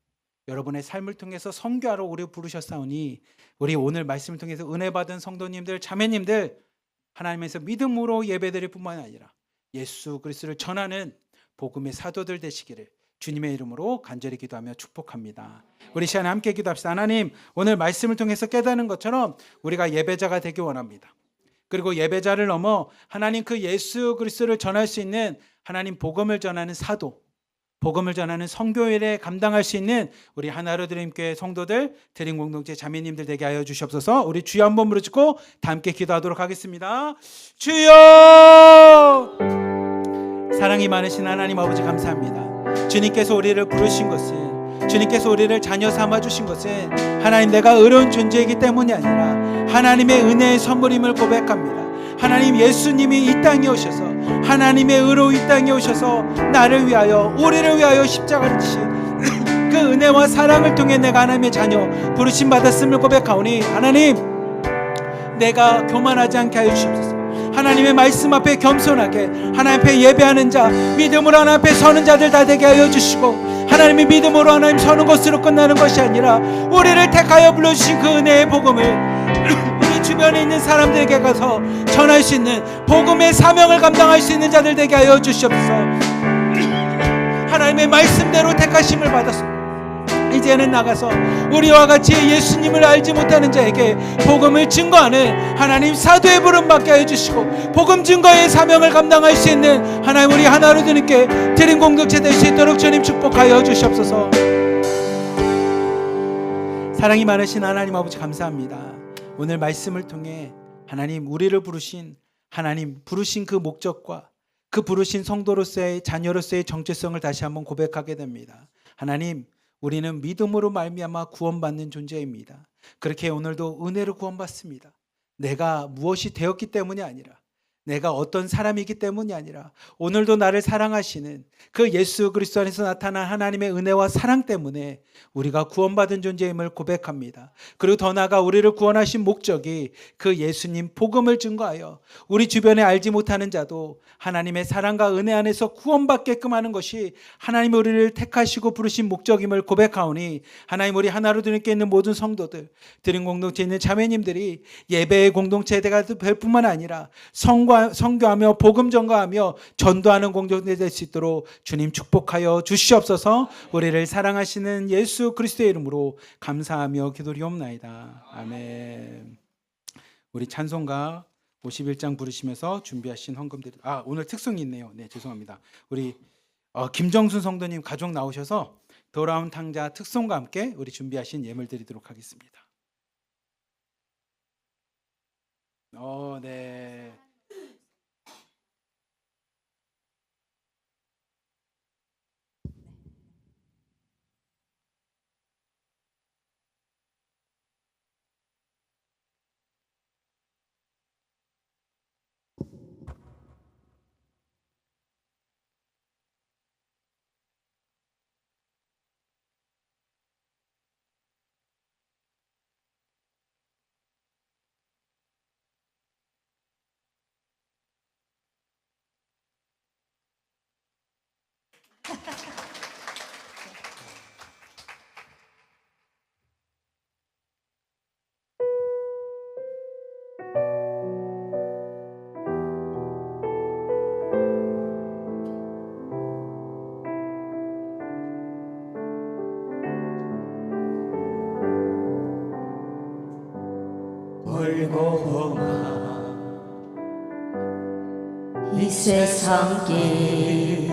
여러분의 삶을 통해서 선교하러 우리 부르셨사오니 우리 오늘 말씀을 통해서 은혜 받은 성도님들, 자매님들 하나님에서 믿음으로 예배드릴 뿐만 아니라 예수 그리스도를 전하는 복음의 사도들 되시기를 주님의 이름으로 간절히 기도하며 축복합니다. 우리 시간에 함께 기도합시다. 하나님, 오늘 말씀을 통해서 깨닫는 것처럼 우리가 예배자가 되기 원합니다. 그리고 예배자를 넘어 하나님 그 예수 그리스도를 전할 수 있는 하나님 복음을 전하는 사도, 복음을 전하는 선교일에 감당할 수 있는 우리 하나로 드림교회 성도들, 드림 공동체 자매님들 되게 하여 주시옵소서. 우리 주여 한번 부르짖고 다 함께 기도하도록 하겠습니다. 주여! 사랑이 많으신 하나님 아버지 감사합니다. 주님께서 우리를 부르신 것은, 주님께서 우리를 자녀 삼아 주신 것은 하나님 내가 의로운 존재이기 때문이 아니라 하나님의 은혜의 선물임을 고백합니다. 하나님, 예수님이 이 땅에 오셔서 하나님의 의로 이 땅에 오셔서 나를 위하여, 우리를 위하여 십자가를 지신 그 은혜와 사랑을 통해 내가 하나님의 자녀 부르심 받았음을 고백하오니 하나님, 내가 교만하지 않게 하여 주시옵소서. 하나님의 말씀 앞에 겸손하게 하나님 앞에 예배하는 자, 믿음으로 하나님 앞에 서는 자들 다 되게 하여 주시고, 하나님의 믿음으로 하나님 서는 것으로 끝나는 것이 아니라 우리를 택하여 불러주신 그 은혜의 복음을 우리 주변에 있는 사람들에게 가서 전할 수 있는 복음의 사명을 감당할 수 있는 자들 되게 하여 주시옵소서. 하나님의 말씀대로 택하심을 받았습니다. 이제는 나가서 우리와 같이 예수님을 알지 못하는 자에게 복음을 증거하는 하나님 사도의 부름 받게 해주시고, 복음 증거의 사명을 감당할 수 있는 하나님 우리 하나로 드림께 드림 공동체 될 수 있도록 주님 축복하여 주시옵소서. 사랑이 많으신 하나님 아버지 감사합니다. 오늘 말씀을 통해 하나님 우리를 부르신, 하나님 부르신 그 목적과 그 부르신 성도로서의 자녀로서의 정체성을 다시 한번 고백하게 됩니다. 하나님, 우리는 믿음으로 말미암아 구원받는 존재입니다. 그렇게 오늘도 은혜로 구원받습니다. 내가 무엇이 되었기 때문이 아니라, 내가 어떤 사람이기 때문이 아니라, 오늘도 나를 사랑하시는 그 예수 그리스도 안에서 나타난 하나님의 은혜와 사랑 때문에 우리가 구원받은 존재임을 고백합니다. 그리고 더 나아가 우리를 구원하신 목적이 그 예수님 복음을 증거하여 우리 주변에 알지 못하는 자도 하나님의 사랑과 은혜 안에서 구원받게끔 하는 것이 하나님이 우리를 택하시고 부르신 목적임을 고백하오니, 하나님, 우리 하나로 드림께 있는 모든 성도들, 드림 공동체에 있는 자매님들이 예배의 공동체가 될 뿐만 아니라 선교하며 복음 전가하며 전도하는 공동체 될 수 있도록 주님 축복하여 주시옵소서. 우리를 사랑하시는 예수 그리스도의 이름으로 감사하며 기도리옵나이다. 아멘. 우리 찬송가 51장 부르시면서 준비하신 헌금들이, 오늘 특송이 있네요. 네, 죄송합니다. 우리 김정순 성도님 가족 나오셔서 돌아온 탕자 특송과 함께 우리 준비하신 예물 드리도록 하겠습니다. 네. 이 세상 길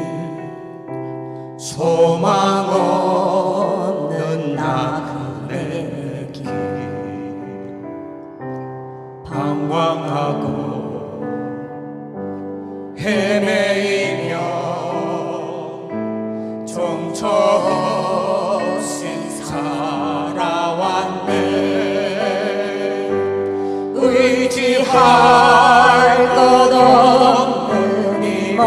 소망 없는 나그네 길 방황하고 헤매이며 정처 없인 살아왔네. 의지할 것 없는 이 몸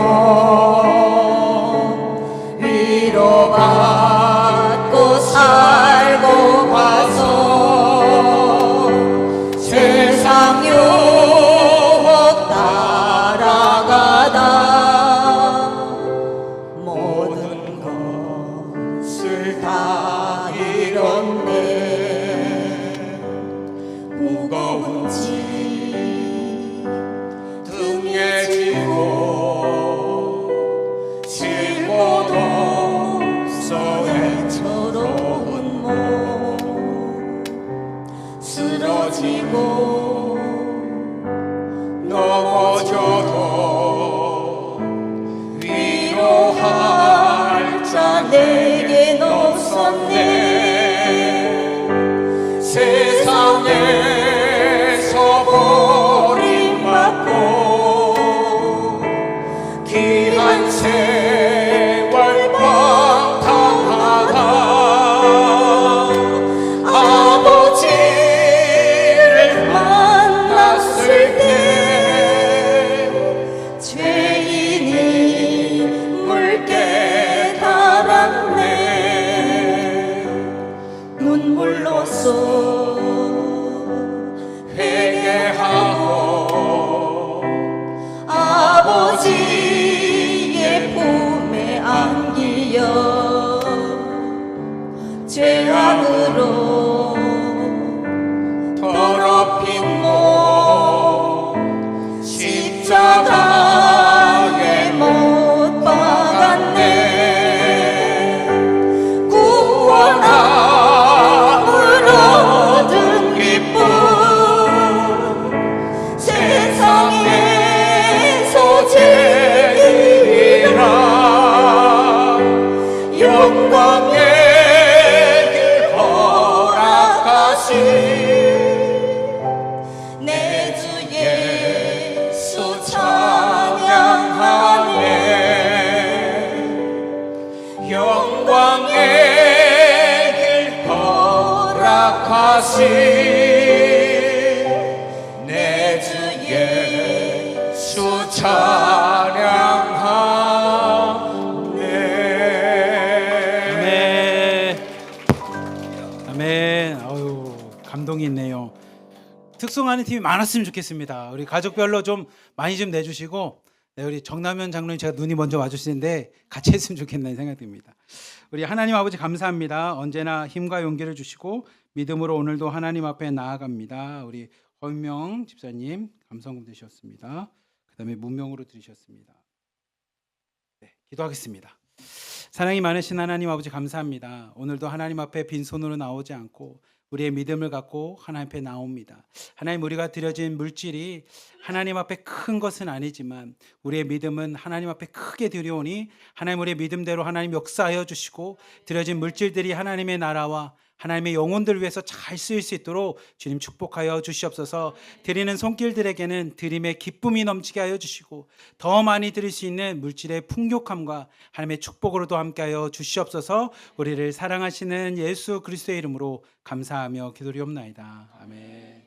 위로받고 살고 봐서 세상 유혹 따라가다 모든 것을 다 잃었네. 무거운 짐 등에 지고 쉴곳 없어 애처로운 몸 쓰러지고 넘어져도 위로할 자 내겐 없었네. 세상에서 버림받고 귀한 세월 방탕하다 아버지를 만났을 때 죄인임을 깨달았네. 눈물로써 회개하고 아버지의 품에 안기어 죄악으로 더럽힌 몸 십자가에 못 박았네. 구원함을 얻은 기쁨 세상에서 제일이라 영광의 길 허락하신 내 주 예수 참 하신 내 주 예수 찬양하네. 아멘. 아유, 감동이 있네요. 특송하는 팀이 많았으면 좋겠습니다. 우리 가족별로 좀 많이 좀 내주시고, 네, 우리 정남현 장로님 제가 눈이 먼저 와주시는데 같이 했으면 좋겠다는 생각이 듭니다. 우리 하나님 아버지 감사합니다. 언제나 힘과 용기를 주시고 믿음으로 오늘도 하나님 앞에 나아갑니다. 우리 허민명 집사님 감성금 되셨습니다. 그 다음에 문명으로 들으셨습니다. 네, 기도하겠습니다. 사랑이 많으신 하나님 아버지 감사합니다. 오늘도 하나님 앞에 빈손으로 나오지 않고 우리의 믿음을 갖고 하나님 앞에 나옵니다. 하나님, 우리가 드려진 물질이 하나님 앞에 큰 것은 아니지만 우리의 믿음은 하나님 앞에 크게 드려오니 하나님, 우리의 믿음대로 하나님 역사하여 주시고 드려진 물질들이 하나님의 나라와 하나님의 영혼들을 위해서 잘 쓰일 수 있도록 주님 축복하여 주시옵소서. 드리는 손길들에게는 드림의 기쁨이 넘치게 하여 주시고 더 많이 드릴 수 있는 물질의 풍족함과 하나님의 축복으로도 함께하여 주시옵소서. 우리를 사랑하시는 예수 그리스도의 이름으로 감사하며 기도리옵나이다. 아멘.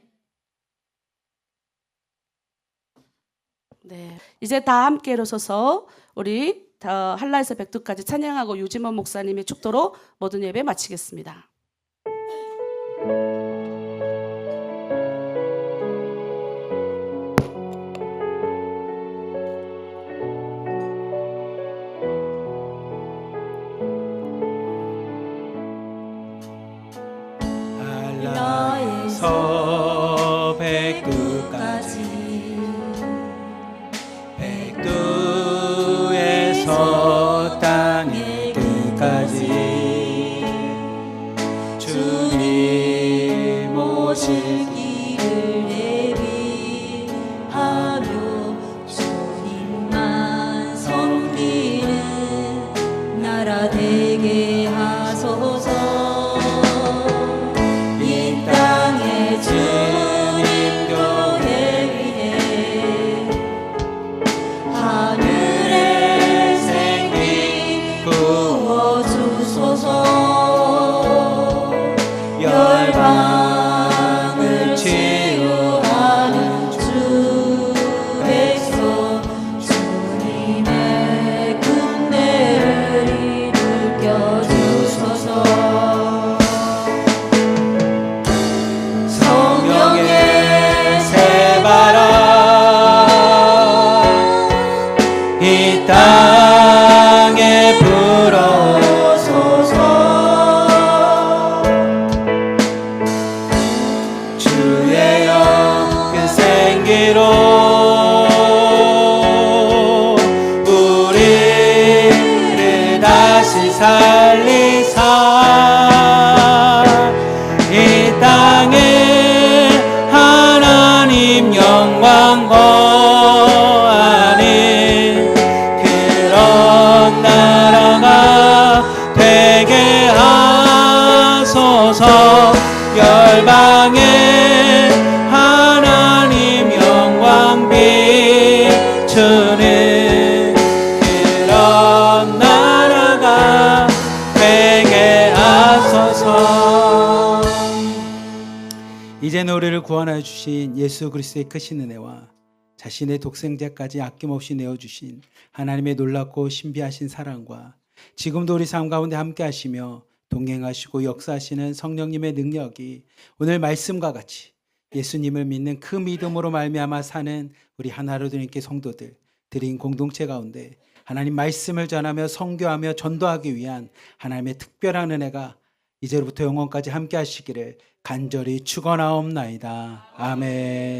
네, 이제 다 함께 일어서서 우리 한라에서 백두까지 찬양하고 유지몬 목사님의 축도로 모든 예배 마치겠습니다. 한라에서 백두까지 백두에서 땅의 끝까지 주님 오시기를 예비하며 주님만 섬기는 나라 되게 하소서. 이 땅에 주님 교회 위해 하늘의 생기 부어주소서. 열방을 치유하는 주 백성 주님의 군대를 일으켜주소서. 성령의 새바람 이 땅에 불어오소서. 주의 영 그 생기로 우리를 다시 살리사 이 땅에 하나님 영광 거하는 그런 나라가 되게 하소서. 열방에 하나님 영광 비추는 그런 나라가 되게 하소서. 이제는 우리를 구원하여 주신 예수 그리스도의 크신 은혜와 자신의 독생자까지 아낌없이 내어주신 하나님의 놀랍고 신비하신 사랑과 지금도 우리 삶 가운데 함께 하시며 동행하시고 역사하시는 성령님의 능력이 오늘 말씀과 같이 예수님을 믿는 그 믿음으로 말미암아 사는 우리 하나로 되님께 성도들 드린 공동체 가운데 하나님 말씀을 전하며 선교하며 전도하기 위한 하나님의 특별한 은혜가 이제로부터 영원까지 함께 하시기를 간절히 축원하옵나이다. 아멘.